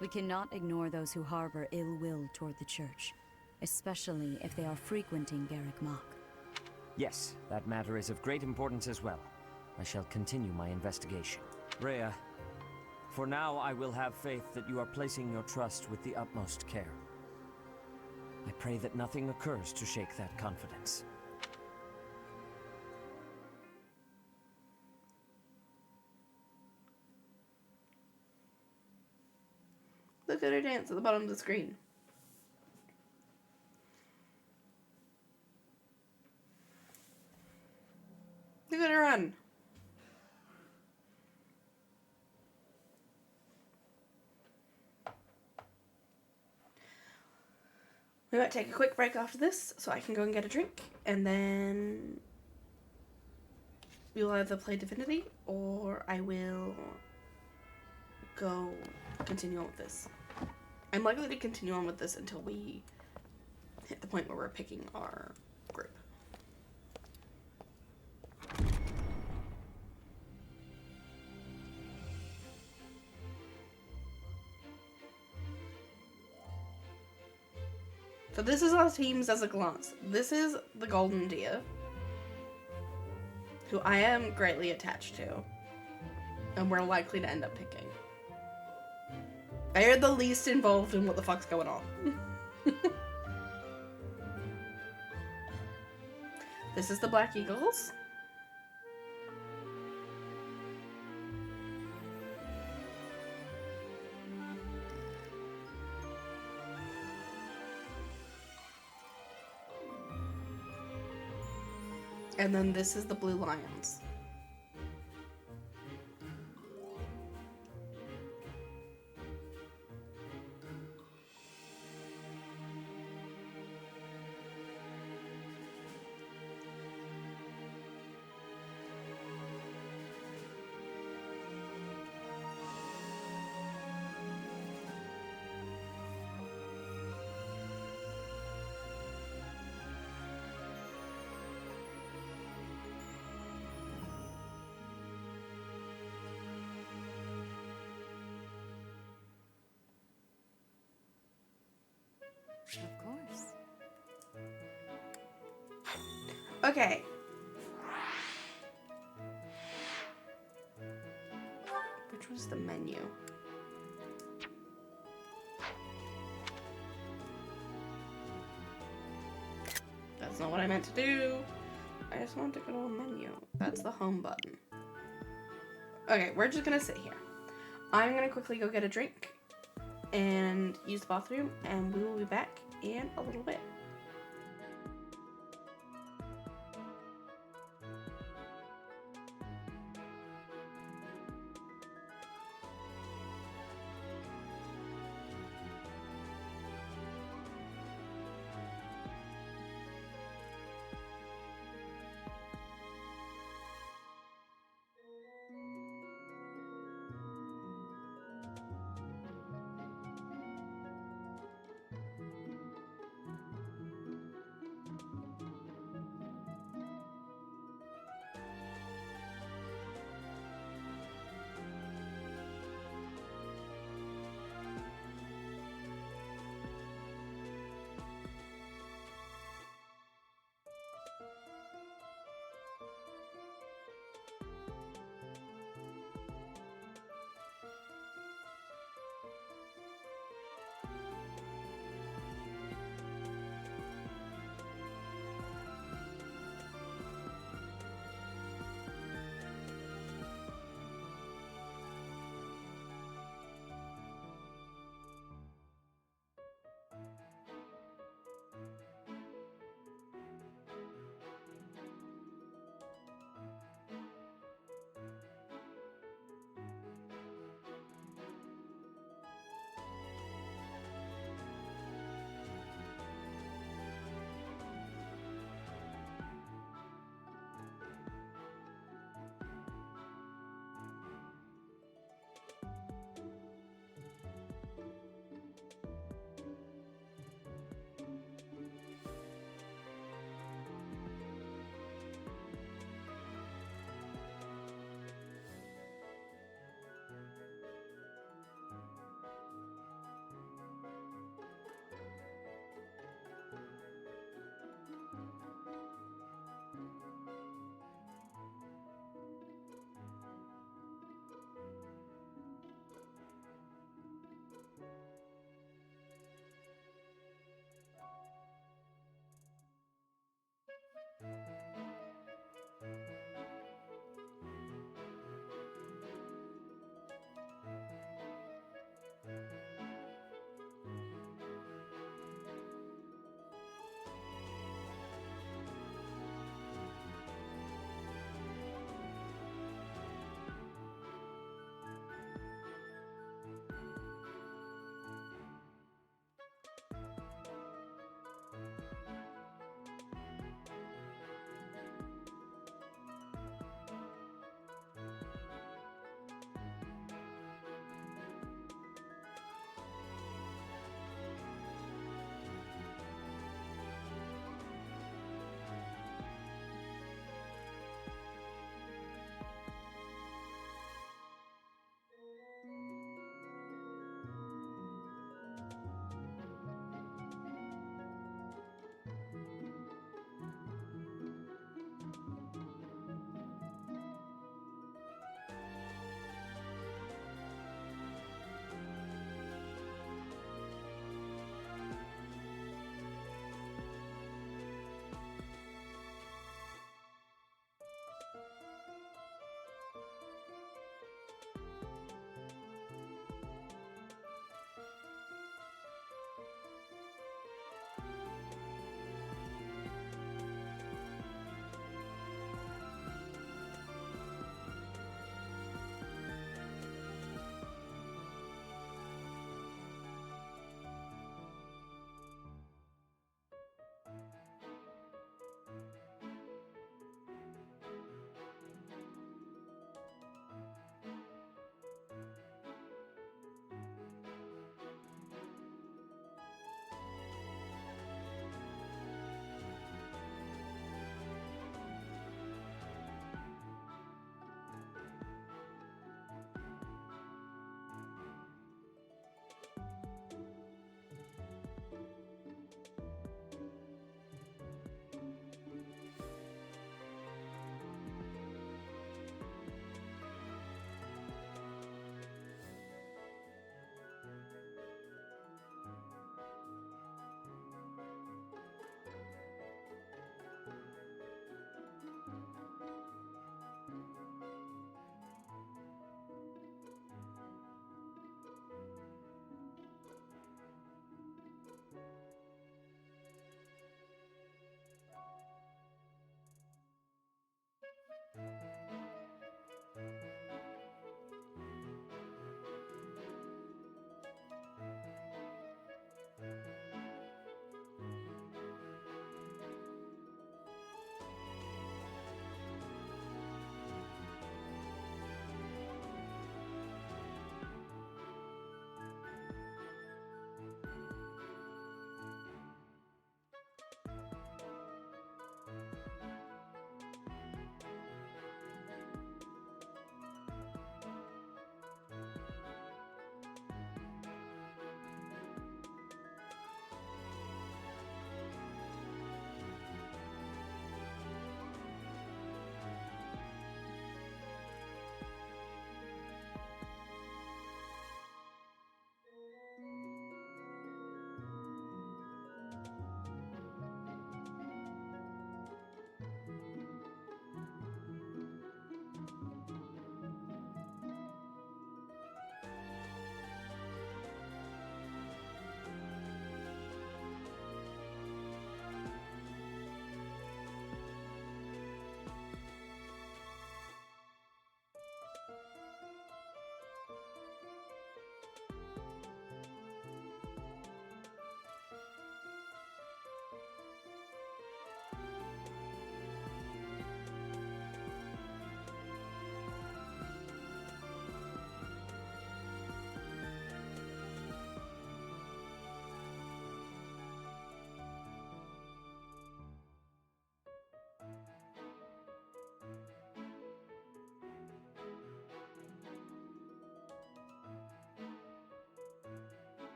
We cannot ignore those who harbor ill will toward the Church, especially if they are frequenting Garrick Mach. Yes, that matter is of great importance as well. I shall continue my investigation. Rhea, for now I will have faith that you are placing your trust with the utmost care. I pray that nothing occurs to shake that confidence. Look at her dance at the bottom of the screen. Look at her run. We might take a quick break after this so I can go and get a drink, and then we'll either play Divinity or I will go continue on with this. I'm likely to continue on with this until we hit the point where we're picking our group. So this is our teams as a glance. This is the Golden Deer, who I am greatly attached to, and we're likely to end up picking. They are the least involved in what the fuck's going on. This is the Black Eagles. And then this is the Blue Lions. Of course. Okay. Which was the menu? That's not what I meant to do. I just wanted to go to a menu. That's the home button. Okay, we're just gonna sit here. I'm gonna quickly go get a drink and use the bathroom, and we will be back in a little bit.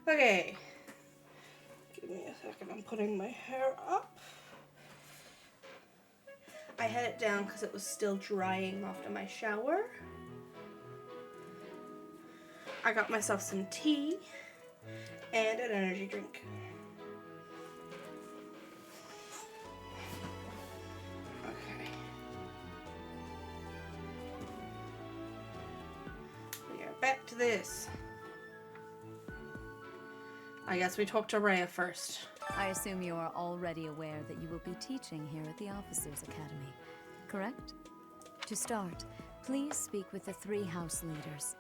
Okay. Give me a second. I'm putting my hair up. I had it down because it was still drying after my shower. I got myself some tea and an energy drink. Okay. We are back to this. I guess we talk to Rhea first. I assume you are already aware that you will be teaching here at the Officers' Academy, correct? To start, please speak with the 3 house leaders.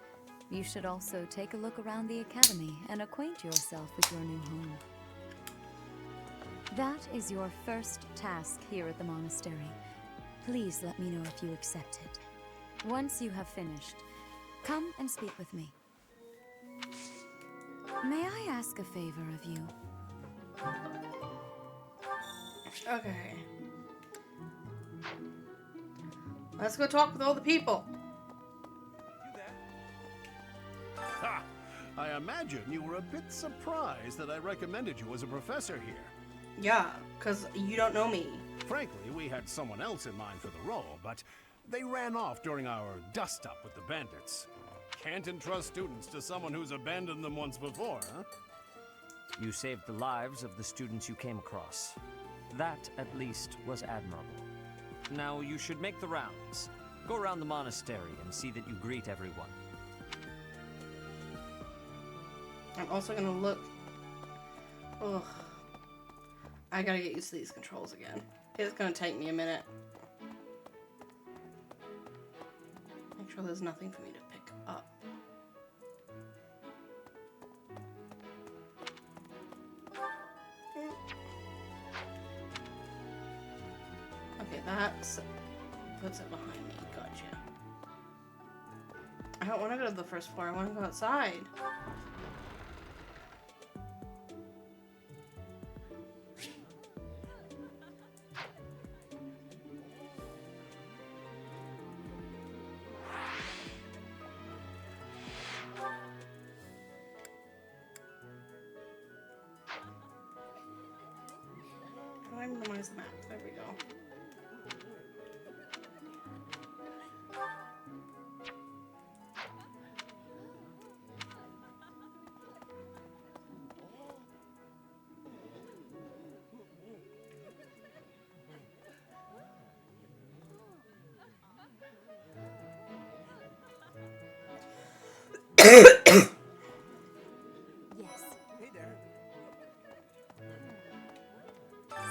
You should also take a look around the academy and acquaint yourself with your new home. That is your first task here at the monastery. Please let me know if you accept it. Once you have finished, come and speak with me. May I ask a favor of you? Okay. Let's go talk with all the people. Ha! I imagine you were a bit surprised that I recommended you as a professor here. Yeah, because you don't know me. Frankly, we had someone else in mind for the role, but they ran off during our dust-up with the bandits. Can't entrust students to someone who's abandoned them once before, huh? You saved the lives of the students you came across. That, at least, was admirable. Now you should make the rounds. Go around the monastery and see that you greet everyone. I'm also gonna look. Ugh. I gotta get used to these controls again. It's gonna take me a minute. Make sure there's nothing for me to pick up. Okay, that puts it behind me. Gotcha. I don't want to go to the first floor. I want to go outside. I minimize the map. There we go.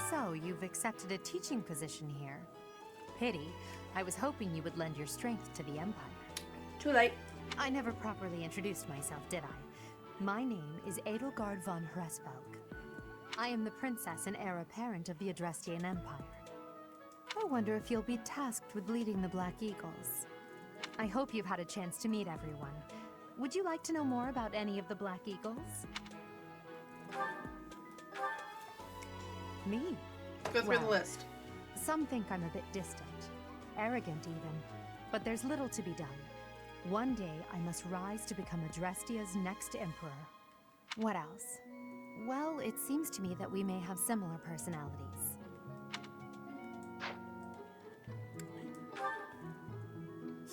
So, you've accepted a teaching position here. Pity. I was hoping you would lend your strength to the Empire. Too late. I never properly introduced myself, did I? My name is Edelgard von Hresvelg. I am the princess and heir apparent of the Adrestian Empire. I wonder if you'll be tasked with leading the Black Eagles. I hope you've had a chance to meet everyone. Would you like to know more about any of the Black Eagles? Me? Go through the list. Some think I'm a bit distant, arrogant even, but there's little to be done. One day I must rise to become Adrestia's next emperor. What else? Well, it seems to me that we may have similar personalities.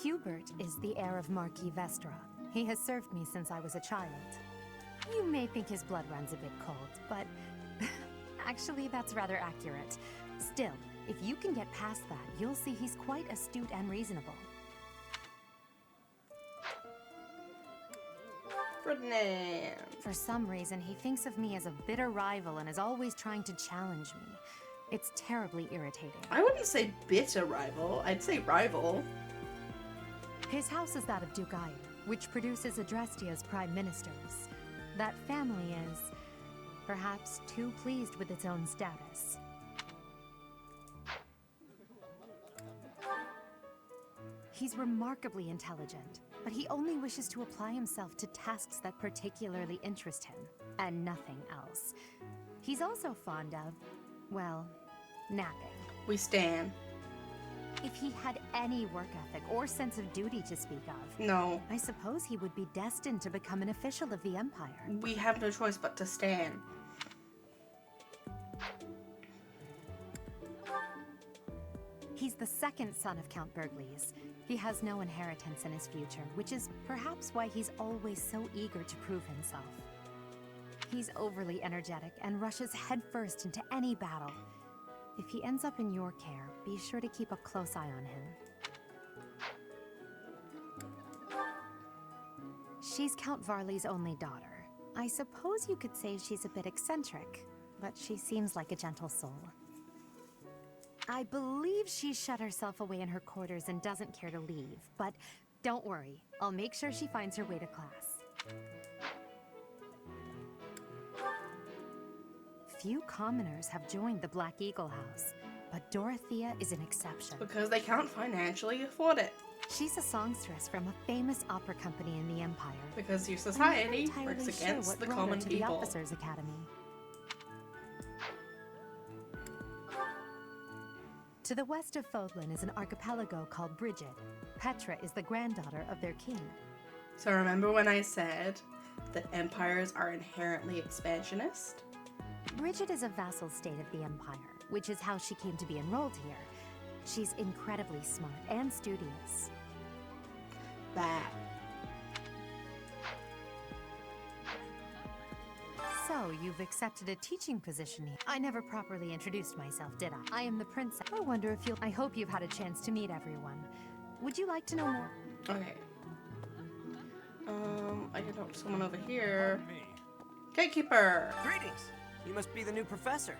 Hubert is the heir of Marquis Vestra. He has served me since I was a child. You may think his blood runs a bit cold, but actually that's rather accurate. Still, if you can get past that, you'll see he's quite astute and reasonable. Ferdinand. For some reason, he thinks of me as a bitter rival and is always trying to challenge me. It's terribly irritating. I wouldn't say bitter rival. I'd say rival. His house is that of Duke Aiur, which produces Adrestia's prime ministers. That family is, perhaps, too pleased with its own status. He's remarkably intelligent, but he only wishes to apply himself to tasks that particularly interest him, and nothing else. He's also fond of, well, napping. We stan. If he had any work ethic or sense of duty to speak of, No. I suppose he would be destined to become an official of the Empire. We have no choice but to stand. He's the second son of Count Burgleys. He has no inheritance in his future, which is perhaps why he's always so eager to prove himself. He's overly energetic and rushes headfirst into any battle. If he ends up in your care, be sure to keep a close eye on him. She's Count Varley's only daughter. I suppose you could say she's a bit eccentric, but she seems like a gentle soul. I believe she shut herself away in her quarters and doesn't care to leave, but don't worry, I'll make sure she finds her way to class. Few commoners have joined the Black Eagle House, but Dorothea is an exception. Because they can't financially afford it. She's a songstress from a famous opera company in the Empire. Because your society I'm not works entirely sure against what the brought her common to people. the Officers' Academy. To the west of Fodlan is an archipelago called Brigid. Petra is the granddaughter of their king. So remember when I said that empires are inherently expansionist? Brigid is a vassal state of the Empire, which is how she came to be enrolled here. She's incredibly smart and studious. Bad. So, you've accepted a teaching position here. I never properly introduced myself, did I? I am the princess. I wonder if you'll... I hope you've had a chance to meet everyone. Would you like to know more? Okay. I can talk to someone over here. Gatekeeper! Greetings! You must be the new professor.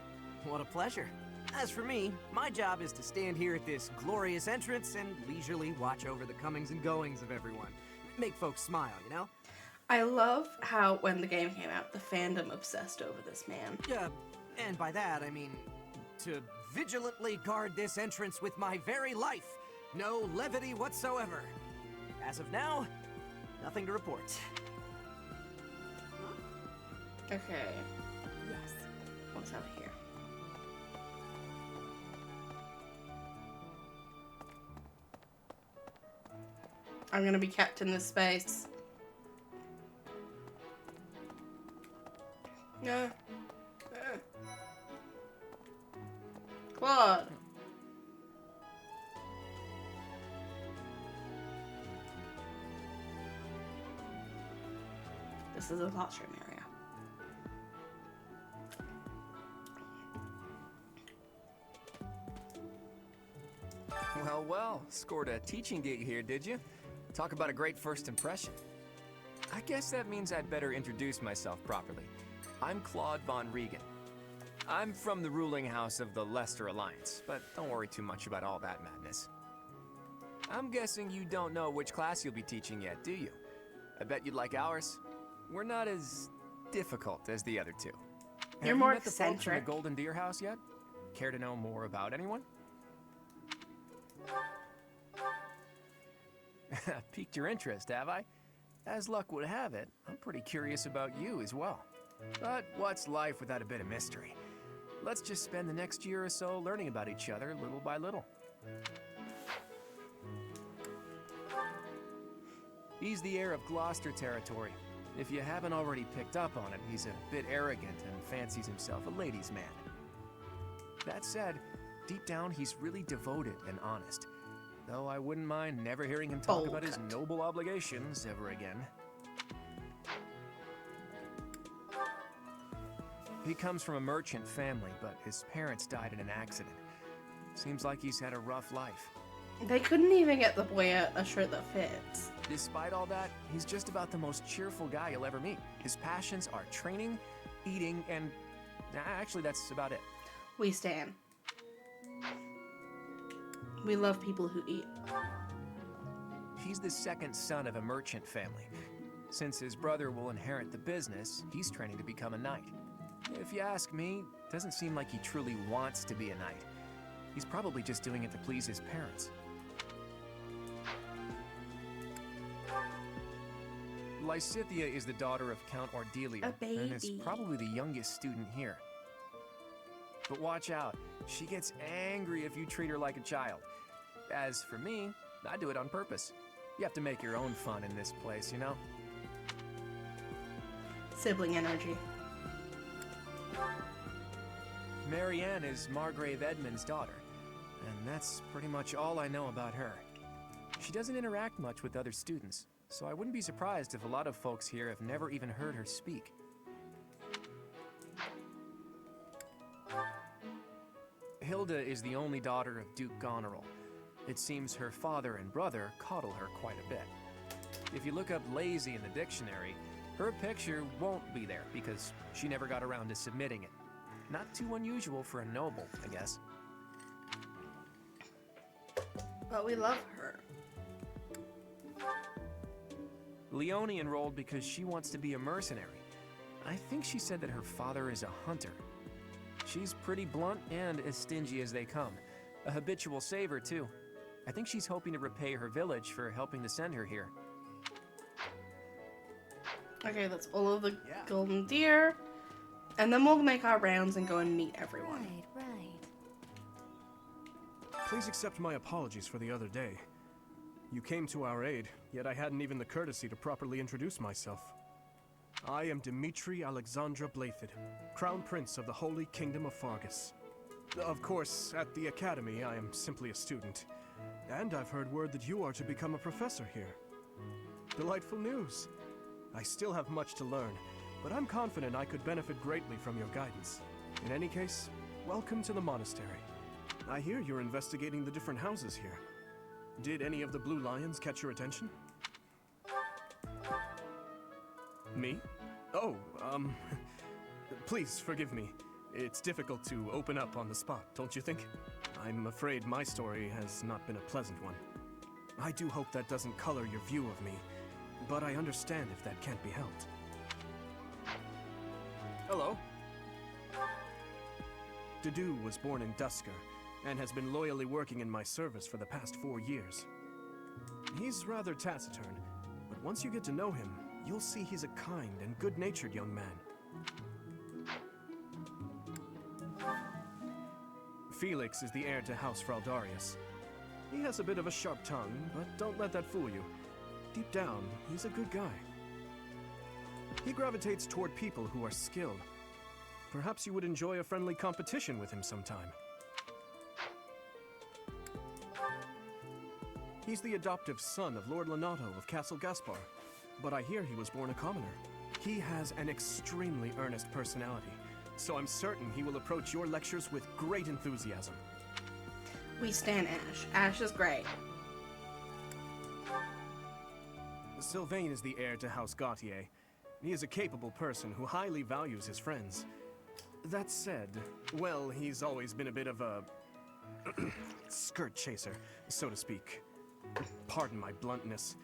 What a pleasure. As for me, my job is to stand here at this glorious entrance and leisurely watch over the comings and goings of everyone. Make folks smile, you know? I love how when the game came out, the fandom obsessed over this man. Yeah, and by that I mean to vigilantly guard this entrance with my very life. No levity whatsoever. As of now, nothing to report. Okay. Yes. What's out here? I'm gonna be kept in this space. Yeah. Claude. This is a classroom area. Well, well, scored a teaching gig here, did you? Talk about a great first impression. I guess that means I'd better introduce myself properly. I'm Claude von Regan. I'm from the ruling house of the Leicester Alliance, but don't worry too much about all that madness. I'm guessing you don't know which class you'll be teaching yet, do you? I bet you'd like ours. We're not as difficult as the other two. You're Have more you met the folks from eccentric. the Golden Deer House yet? Care to know more about anyone? Piqued your interest, have I? As luck would have it, I'm pretty curious about you as well. But what's life without a bit of mystery? Let's just spend the next year or so learning about each other little by little. He's the heir of Gloucester territory. If you haven't already picked up on it, he's a bit arrogant and fancies himself a ladies' man. That said, deep down he's really devoted and honest. Though I wouldn't mind never hearing him talk about his noble obligations ever again. He comes from a merchant family, but his parents died in an accident. Seems like he's had a rough life. They couldn't even get the boy a shirt that fits. Despite all that, he's just about the most cheerful guy you'll ever meet. His passions are training, eating, and actually that's about it. We stand. We love people who eat. He's the second son of a merchant family. Since his brother will inherit the business, he's training to become a knight. If you ask me, it doesn't seem like he truly wants to be a knight. He's probably just doing it to please his parents. Lysithea is the daughter of Count Ordelia, and is probably the youngest student here. But watch out, she gets angry if you treat her like a child. As for me, I do it on purpose. You have to make your own fun in this place, you know? Sibling energy. Marianne is Margrave Edmund's daughter, and that's pretty much all I know about her. She doesn't interact much with other students, so I wouldn't be surprised if a lot of folks here have never even heard her speak. Hilda is the only daughter of Duke Goneril. It seems her father and brother coddle her quite a bit. If you look up lazy in the dictionary, her picture won't be there because she never got around to submitting it. Not too unusual for a noble, I guess. But we love her. Leone enrolled because she wants to be a mercenary. I think she said that her father is a hunter. She's pretty blunt and as stingy as they come. A habitual saver, too. I think she's hoping to repay her village for helping to send her here. Okay, that's all of the golden deer. And then we'll make our rounds and go and meet everyone. Right. Please accept my apologies for the other day. You came to our aid, yet I hadn't even the courtesy to properly introduce myself. I am Dimitri Alexandra Blaiddyd, Crown Prince of the Holy Kingdom of Faerghus. Of course, at the Academy, I am simply a student. And I've heard word that you are to become a professor here. Delightful news. I still have much to learn, but I'm confident I could benefit greatly from your guidance. In any case, welcome to the monastery. I hear you're investigating the different houses here. Did any of the Blue Lions catch your attention? Me? Oh, please forgive me. It's difficult to open up on the spot, don't you think? I'm afraid my story has not been a pleasant one. I do hope that doesn't color your view of me, but I understand if that can't be helped. Hello. Dedue was born in Duscur, and has been loyally working in my service for the past 4 years. He's rather taciturn, but once you get to know him, you'll see he's a kind and good-natured young man. Felix is the heir to House Fraldarius. He has a bit of a sharp tongue, but don't let that fool you. Deep down, he's a good guy. He gravitates toward people who are skilled. Perhaps you would enjoy a friendly competition with him sometime. He's the adoptive son of Lord Lonato of Castle Gaspar, but I hear he was born a commoner. He has an extremely earnest personality, so I'm certain he will approach your lectures with great enthusiasm. We stan Ash. Ash is great. Sylvain is the heir to House Gautier. He is a capable person who highly values his friends. That said, well, he's always been a bit of a skirt chaser, so to speak. Pardon my bluntness.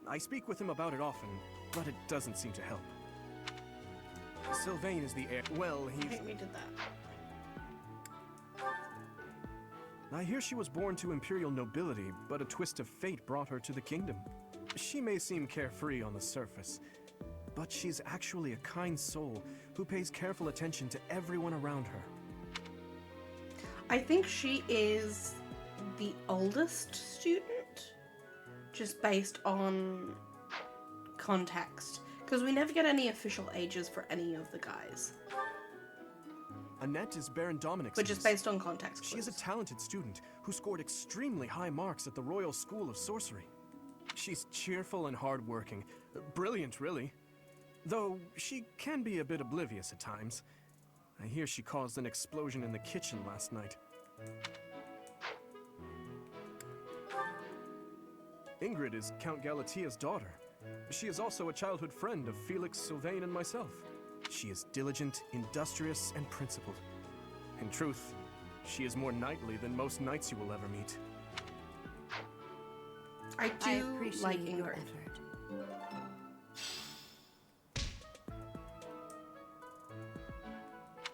I speak with him about it often, but it doesn't seem to help. Sylvain is the heir. Well, I think we did that. I hear she was born to imperial nobility, but a twist of fate brought her to the kingdom. She may seem carefree on the surface, but she's actually a kind soul who pays careful attention to everyone around her. I think she is the oldest student, just based on context, because we never get any official ages for any of the guys. Annette is Baron Dominic's But just niece. based on context She is clues. a talented student who scored extremely high marks at the Royal School of Sorcery. She's cheerful and hardworking. Brilliant, really. Though she can be a bit oblivious at times. I hear she caused an explosion in the kitchen last night. Ingrid is Count Galatia's daughter. She is also a childhood friend of Felix, Sylvain, and myself. She is diligent, industrious, and principled. In truth, she is more knightly than most knights you will ever meet. I do appreciate like your Ingrid. effort.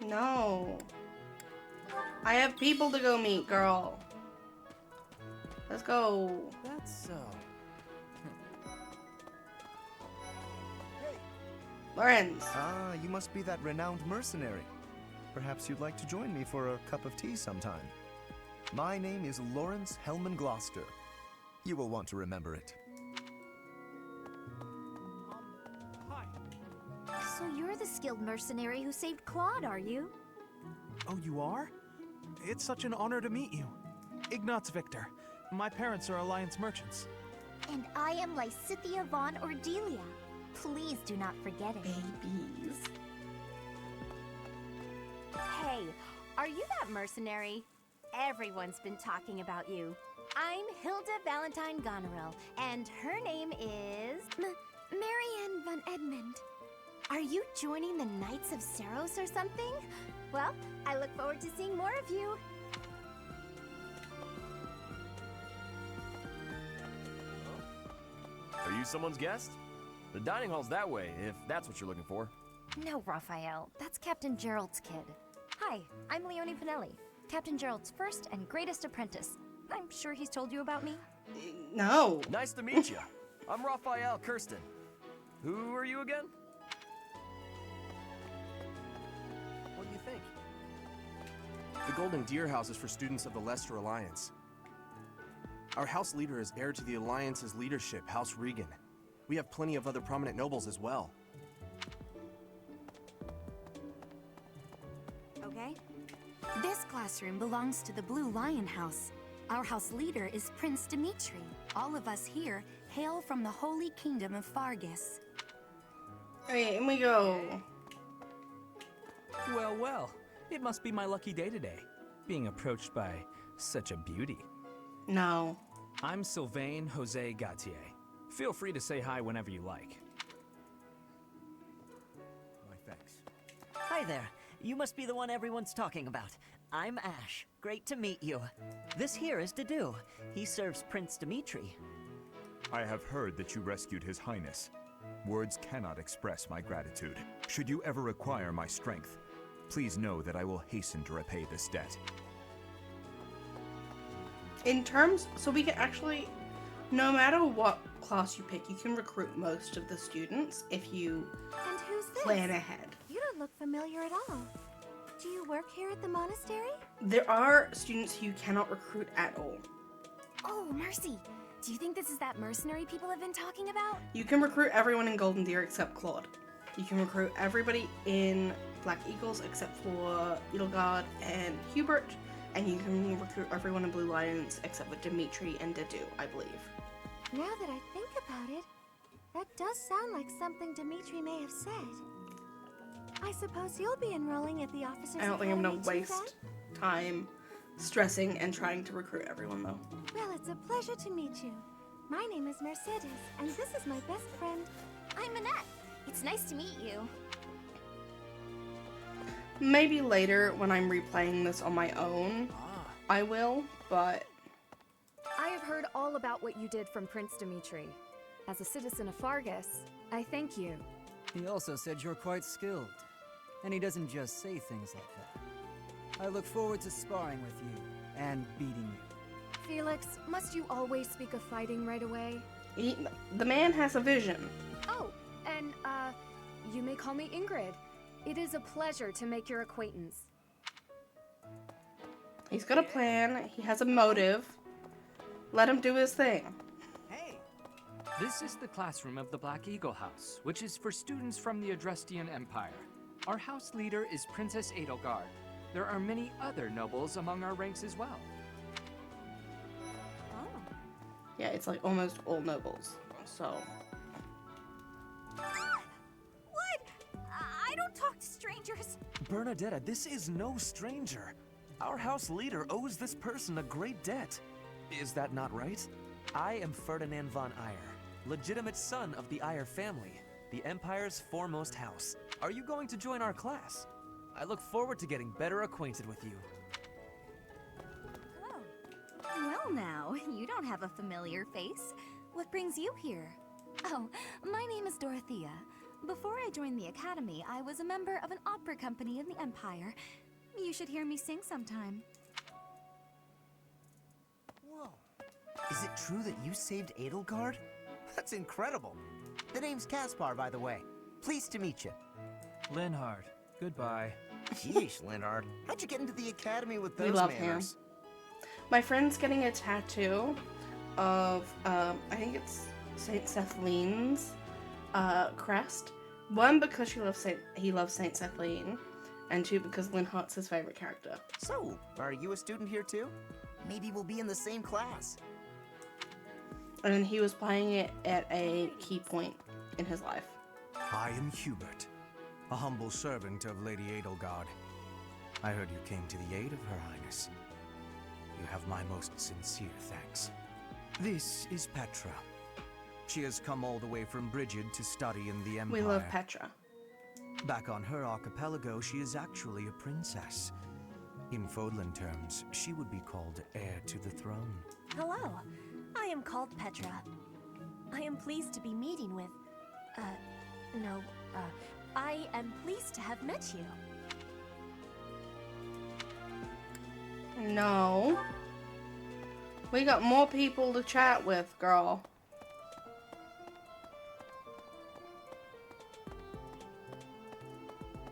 No. I have people to go meet, girl. Let's go. That's so. Lorenz. Ah, you must be that renowned mercenary. Perhaps you'd like to join me for a cup of tea sometime. My name is Lawrence Hellman Gloucester. You will want to remember it. So you're the skilled mercenary who saved Claude, are you? Oh, you are? It's such an honor to meet you. Ignatz Victor. My parents are Alliance merchants. And I am Lysithea von Ordelia. Please do not forget it. Babies. Hey, are you that mercenary? Everyone's been talking about you. I'm Hilda Valentine Goneril, and her name is... Marianne von Edmund. Are you joining the Knights of Saros or something? Well, I look forward to seeing more of you. Are you someone's guest? The dining hall's that way, if that's what you're looking for. No, Raphael. That's Captain Gerald's kid. Hi, I'm Leonie Pinelli, Captain Gerald's first and greatest apprentice. I'm sure he's told you about me. No. Nice to meet you. I'm Raphael Kirsten. Who are you again? What do you think? The Golden Deer House is for students of the Leicester Alliance. Our house leader is heir to the Alliance's leadership, House Regan. We have plenty of other prominent nobles as well. Okay. This classroom belongs to the Blue Lion House. Our house leader is Prince Dimitri. All of us here hail from the Holy Kingdom of Fargus. Alright, and we go. Well, well. It must be my lucky day today, being approached by such a beauty. No. I'm Sylvain Jose Gautier. Feel free to say hi whenever you like. My thanks. Hi there. You must be the one everyone's talking about. I'm Ash. Great to meet you. This here is Dedu. He serves Prince Dimitri. I have heard that you rescued His Highness. Words cannot express my gratitude. Should you ever require my strength, please know that I will hasten to repay this debt. In terms, so we can actually, no matter what class you pick, you can recruit most of the students if you And who's this? plan ahead. You don't look familiar at all. Do you work here at the monastery? There are students who you cannot recruit at all. Oh, mercy. Do you think this is that mercenary people have been talking about? You can recruit everyone in Golden Deer except Claude. You can recruit everybody in Black Eagles except for Edelgard and Hubert, and you can recruit everyone in Blue Lions except for Dimitri and Dedu, I believe. Now that I think about it, that does sound like something Dimitri may have said. I suppose you'll be enrolling at the officers' I don't think I'm gonna Academy too, waste time stressing and trying to recruit everyone though. then? Well, it's a pleasure to meet you. My name is Mercedes, and this is my best friend. I'm Annette. It's nice to meet you. Maybe later when I'm replaying this on my own, I will, but I have heard all about what you did from Prince Dimitri. As a citizen of Fargus, I thank you. He also said you're quite skilled, and he doesn't just say things like that. I look forward to sparring with you and beating you. Felix, must you always speak of fighting right away? the man has a vision. Oh, and, you may call me Ingrid. It is a pleasure to make your acquaintance. He's got a plan, he has a motive. Let him do his thing. This is the classroom of the Black Eagle House, which is for students from the Adrestian Empire. Our house leader is Princess Edelgard. There are many other nobles among our ranks as well. Yeah, it's like almost all nobles, so. What? I don't talk to strangers. Bernadetta, this is no stranger. Our house leader owes this person a great debt. Is that not right? I am Ferdinand von Eyre, legitimate son of the Eyre family, the Empire's foremost house. Are you going to join our class? I look forward to getting better acquainted with you. Well now, you don't have a familiar face. What brings you here? Oh, my name is Dorothea. Before I joined the Academy, I was a member of an opera company in the Empire. You should hear me sing sometime. Whoa. Is it true that you saved Edelgard? That's incredible. The name's Caspar, by the way. Pleased to meet you. Linhard, goodbye. Yeesh, Linhard. How'd you get into the Academy with We those love manners? My friend's getting a tattoo of, I think it's Saint Sethleen's crest. One, because he loves Saint Sethlene, and two, because Linhart's his favorite character. So, are you a student here too? Maybe we'll be in the same class. And he was playing it at a key point in his life. I am Hubert, a humble servant of Lady Edelgard. I heard you came to the aid of Her Highness. You have my most sincere thanks. This is Petra. She has come all the way from Brigid to study in the Empire. We love Petra. Back on her archipelago, she is actually a princess. In Fodlan terms, she would be called heir to the throne. Hello, I am called Petra. I am pleased to be meeting with... I am pleased to have met you. No. We got more people to chat with, girl.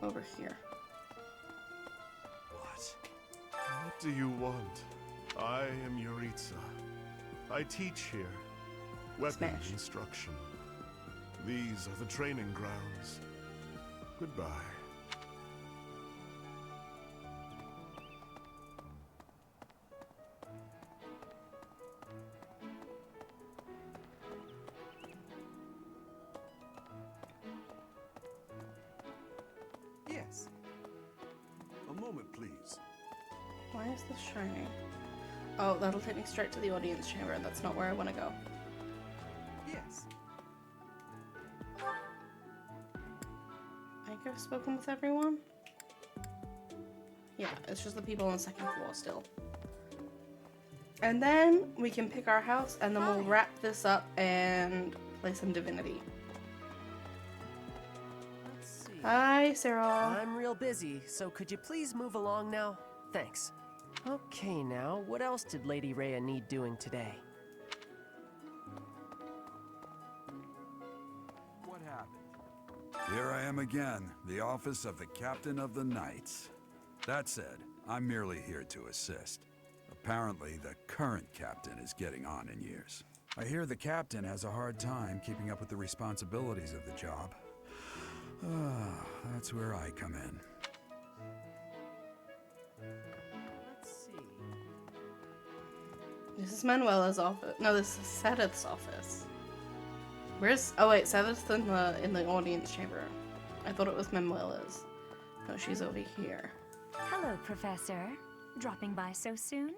Over here. What do you want? I am Yuritsa. I teach here. Weapons instruction. These are the training grounds. Goodbye. Yes. A moment, please. Why is this shining? Oh, that'll take me straight to the audience chamber, and that's not where I want to go. Yes. I think I've spoken with everyone. Yeah, it's just the people on the second floor still. And then we can pick our house, and then we'll wrap this up and play some Divinity. Let's see. Hi, Sarah. I'm real busy, so could you please move along now? Thanks. Okay, now, what else did Lady Rhea need doing today? What happened? Here I am again, the office of the Captain of the Knights. That said, I'm merely here to assist. Apparently, the current captain is getting on in years. I hear the captain has a hard time keeping up with the responsibilities of the job. That's where I come in. Let's see. This is Manuela's office. No, this is Seth's office. Where's... Oh wait, Seth's in the audience chamber. I thought it was Manuela's. No, she's over here. Hello, Professor. Dropping by so soon?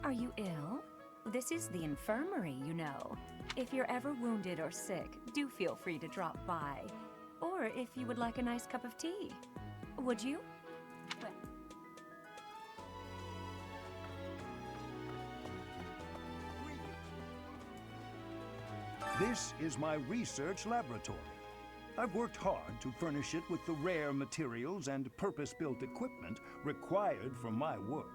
Are you ill? This is the infirmary, you know. If you're ever wounded or sick, do feel free to drop by. Or if you would like a nice cup of tea. Would you? Well, This is my research laboratory. I've worked hard to furnish it with the rare materials and purpose-built equipment required for my work.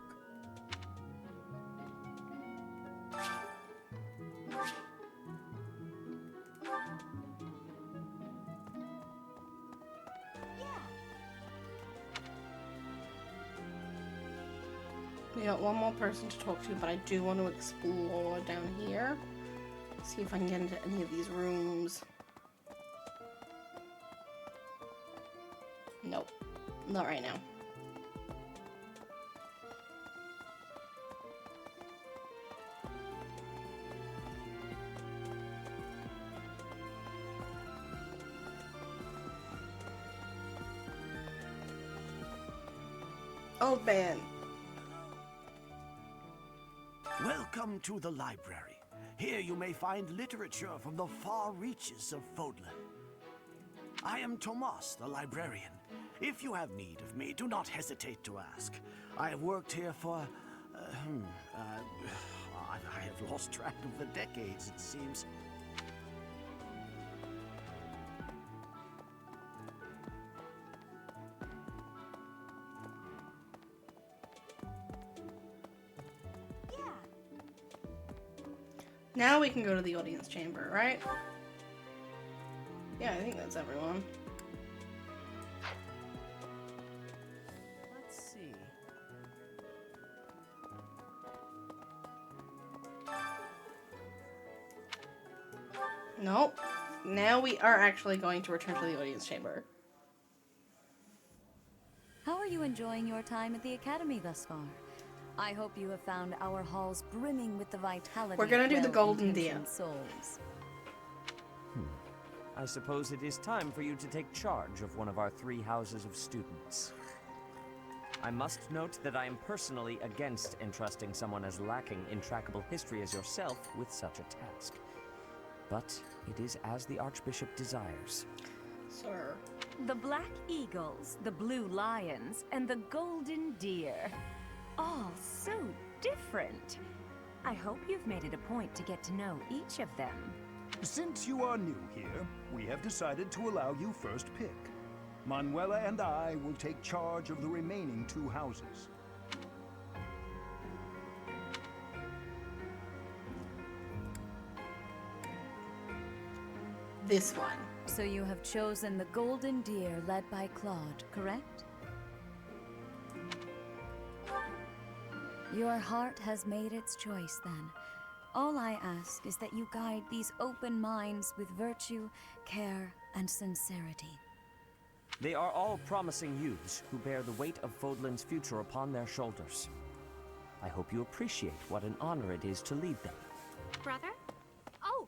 We got one more person to talk to, but I do want to explore down here. See if I can get into any of these rooms. Nope. Not right now. Old man. Welcome to the library. Here you may find literature from the far reaches of Fodlan. I am Tomas, the librarian. If you have need of me, do not hesitate to ask. I have worked here for... I have lost track of the decades, it seems. Now we can go to the audience chamber, right? Yeah, I think that's everyone. Let's see. Nope. Now we are actually going to return to the audience chamber. How are you enjoying your time at the Academy thus far? I hope you have found our halls brimming with the vitality We're gonna of do the golden well-intentioned deer. souls. I suppose it is time for you to take charge of one of our 3 houses of students. I must note that I am personally against entrusting someone as lacking in trackable history as yourself with such a task. But it is as the Archbishop desires. Sir. The Black Eagles, the Blue Lions, and the Golden Deer. All so different. I hope you've made it a point to get to know each of them. Since you are new here, we have decided to allow you first pick. Manuela and I will take charge of the remaining 2 houses. This one. So you have chosen the Golden Deer led by Claude, correct? Your heart has made its choice then. All I ask is that you guide these open minds with virtue, care, and sincerity. They are all promising youths who bear the weight of Fodlan's future upon their shoulders. I hope you appreciate what an honor it is to lead them. Brother? Oh,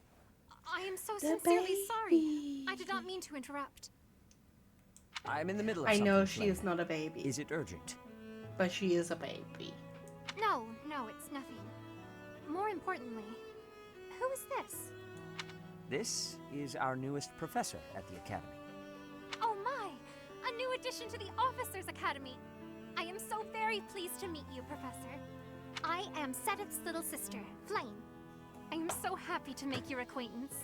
I am so The sincerely sorry. baby. I did not mean to interrupt. I'm in the middle of I something. know she Flame. is not a baby. Is it urgent? But she is a baby. No, it's nothing. More importantly, who is this? This is our newest professor at the Academy. Oh my! A new addition to the Officers Academy! I am so very pleased to meet you, Professor. I am Sedith's little sister, Flame. I am so happy to make your acquaintance.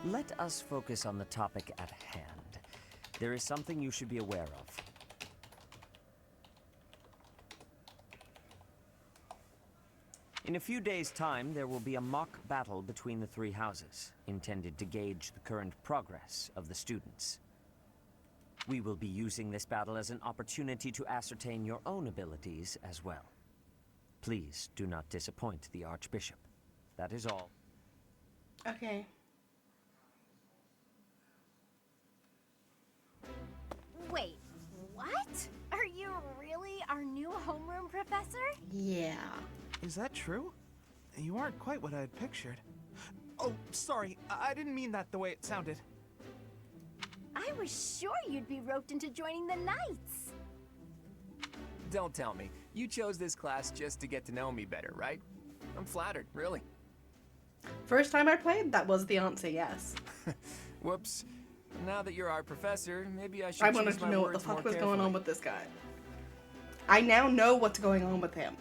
Let us focus on the topic at hand. There is something you should be aware of. In a few days' time, there will be a mock battle between the 3 houses, intended to gauge the current progress of the students. We will be using this battle as an opportunity to ascertain your own abilities as well. Please do not disappoint the Archbishop. That is all. Okay. Wait, what? Are you really our new homeroom professor? Yeah. Is that true? You aren't quite what I had pictured. Oh, sorry. I didn't mean that the way it sounded. I was sure you'd be roped into joining the Knights. Don't tell me. You chose this class just to get to know me better, right? I'm flattered, really. First time I played, that was the answer, yes. Whoops. Now that you're our professor, maybe I should I choose wanted to my know what the words more fuck was going on carefully. with this guy. I now know what's going on with him.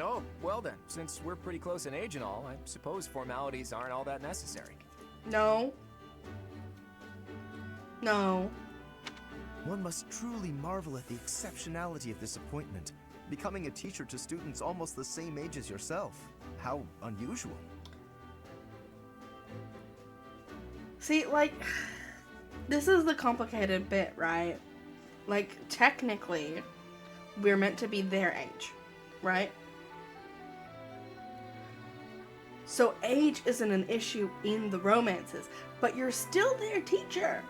Oh, well then, since we're pretty close in age and all, I suppose formalities aren't all that necessary. No. No. One must truly marvel at the exceptionality of this appointment. Becoming a teacher to students almost the same age as yourself. How unusual. See, like, this is the complicated bit, right? Like, technically, we're meant to be their age, right? So age isn't an issue in the romances, but you're still their teacher.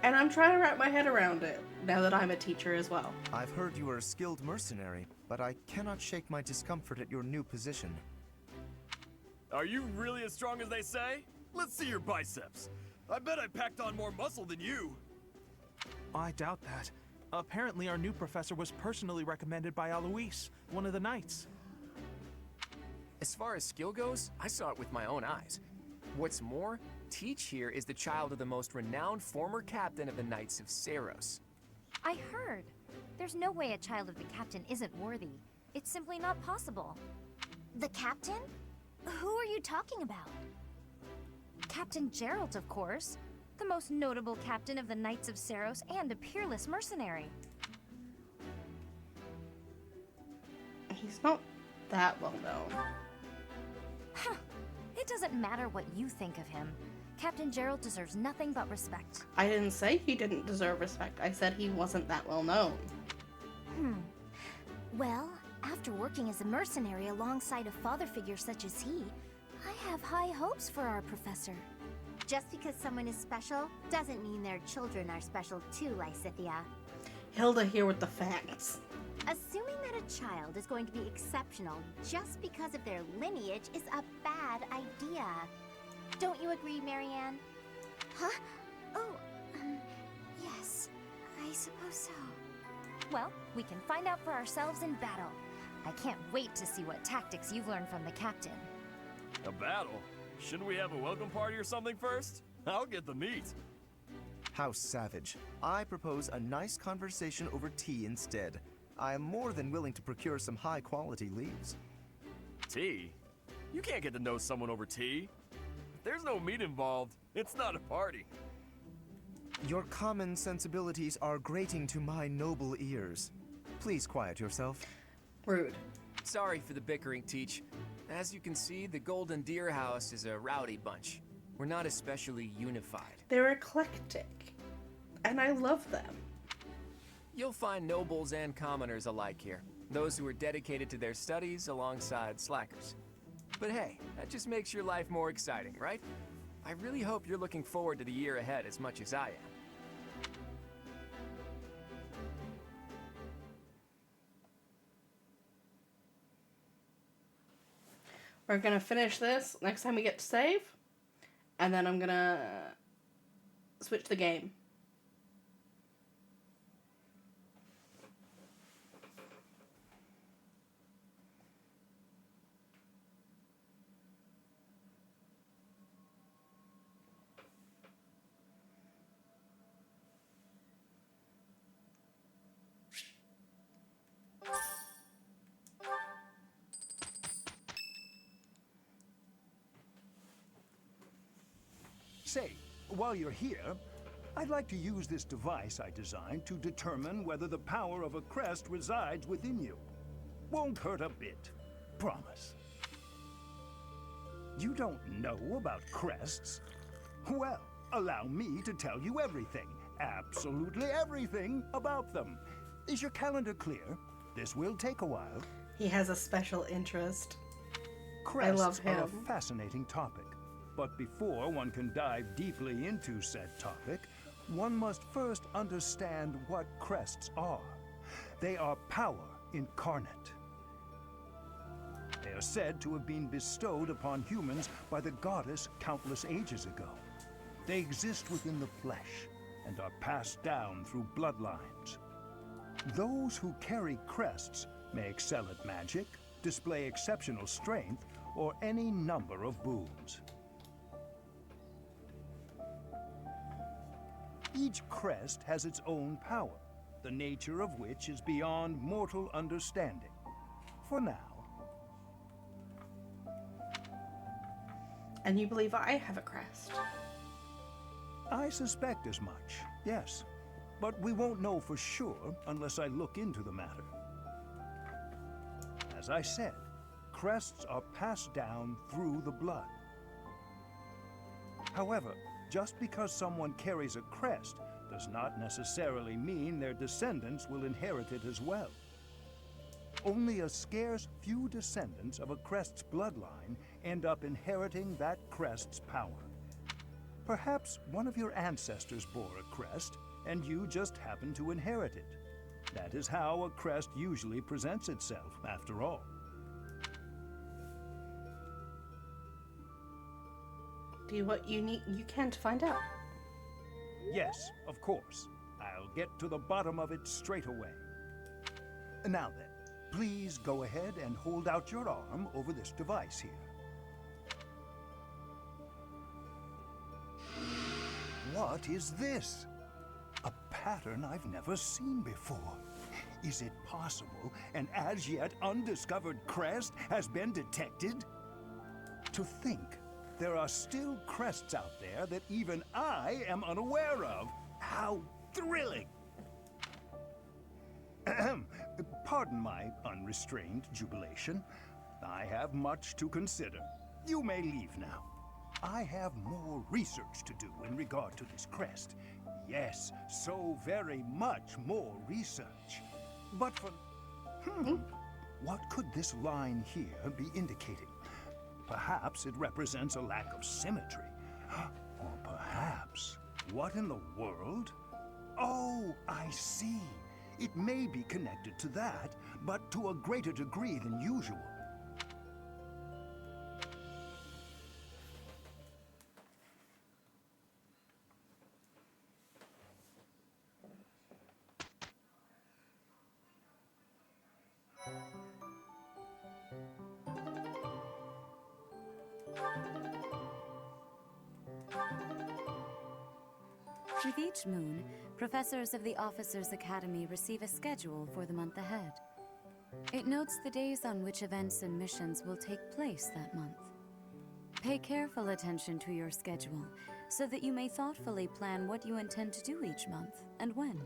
And I'm trying to wrap my head around it, now that I'm a teacher as well. I've heard you are a skilled mercenary, but I cannot shake my discomfort at your new position. Are you really as strong as they say? Let's see your biceps. I bet I packed on more muscle than you. I doubt that. Apparently our new professor was personally recommended by Alois, one of the Knights. As far as skill goes, I saw it with my own eyes. What's more, Teach here is the child of the most renowned former captain of the Knights of Seiros. I heard. There's no way a child of the captain isn't worthy. It's simply not possible. The captain? Who are you talking about? Captain Geralt, of course. The most notable captain of the Knights of Seiros and a peerless mercenary. He's not that well known. Huh. It doesn't matter what you think of him. Captain Geralt deserves nothing but respect. I didn't say he didn't deserve respect. I said he wasn't that well known. Well, after working as a mercenary alongside a father figure such as he, I have high hopes for our professor. Just because someone is special doesn't mean their children are special too, Lysithia. Hilda here with the facts. Assuming that a child is going to be exceptional just because of their lineage is a bad idea. Don't you agree, Marianne? Huh? Oh, yes, I suppose so. Well, we can find out for ourselves in battle. I can't wait to see what tactics you've learned from the captain. A battle? Shouldn't we have a welcome party or something first? I'll get the meat. How savage. I propose a nice conversation over tea instead. I am more than willing to procure some high-quality leaves. Tea? You can't get to know someone over tea. If there's no meat involved, it's not a party. Your common sensibilities are grating to my noble ears. Please quiet yourself. Rude. Sorry for the bickering, Teach. As you can see, the Golden Deer House is a rowdy bunch. We're not especially unified. They're eclectic, and I love them. You'll find nobles and commoners alike here. Those who are dedicated to their studies alongside slackers. But hey, that just makes your life more exciting, right? I really hope you're looking forward to the year ahead as much as I am. We're gonna finish this next time we get to save, and then I'm gonna switch the game. Say, while you're here, I'd like to use this device I designed to determine whether the power of a crest resides within you. Won't hurt a bit. Promise. You don't know about crests? Well, allow me to tell you everything, absolutely everything about them. Is your calendar clear? This will take a while. He has a special interest. Crests I love him. are a fascinating topic. But before one can dive deeply into said topic, one must first understand what crests are. They are power incarnate. They are said to have been bestowed upon humans by the goddess countless ages ago. They exist within the flesh and are passed down through bloodlines. Those who carry crests may excel at magic, display exceptional strength, or any number of boons. Each crest has its own power, the nature of which is beyond mortal understanding. For now. And you believe I have a crest? I suspect as much, yes. But we won't know for sure unless I look into the matter. As I said, crests are passed down through the blood. However, just because someone carries a crest does not necessarily mean their descendants will inherit it as well. Only a scarce few descendants of a crest's bloodline end up inheriting that crest's power. Perhaps one of your ancestors bore a crest, and you just happen to inherit it. That is how a crest usually presents itself, after all. Do what you can to find out. Yes, of course. I'll get to the bottom of it straight away. Now then, please go ahead and hold out your arm over this device here. What is this? A pattern I've never seen before. Is it possible an as yet undiscovered crest has been detected? To think there are still crests out there that even I am unaware of. How thrilling! Ahem. Pardon my unrestrained jubilation. I have much to consider. You may leave now. I have more research to do in regard to this crest. Yes, so very much more research. But for... What could this line here be indicating? Perhaps it represents a lack of symmetry. Or perhaps, what in the world? Oh, I see. It may be connected to that, but to a greater degree than usual. With each moon, professors of the Officers' Academy receive a schedule for the month ahead. It notes the days on which events and missions will take place that month. Pay careful attention to your schedule, so that you may thoughtfully plan what you intend to do each month, and when.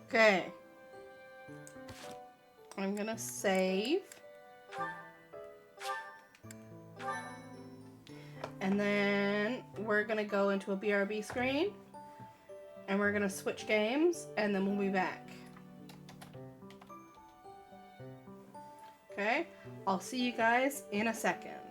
Okay. I'm gonna save. And then we're gonna go into a BRB screen. And we're gonna switch games, and then we'll be back. Okay? I'll see you guys in a second.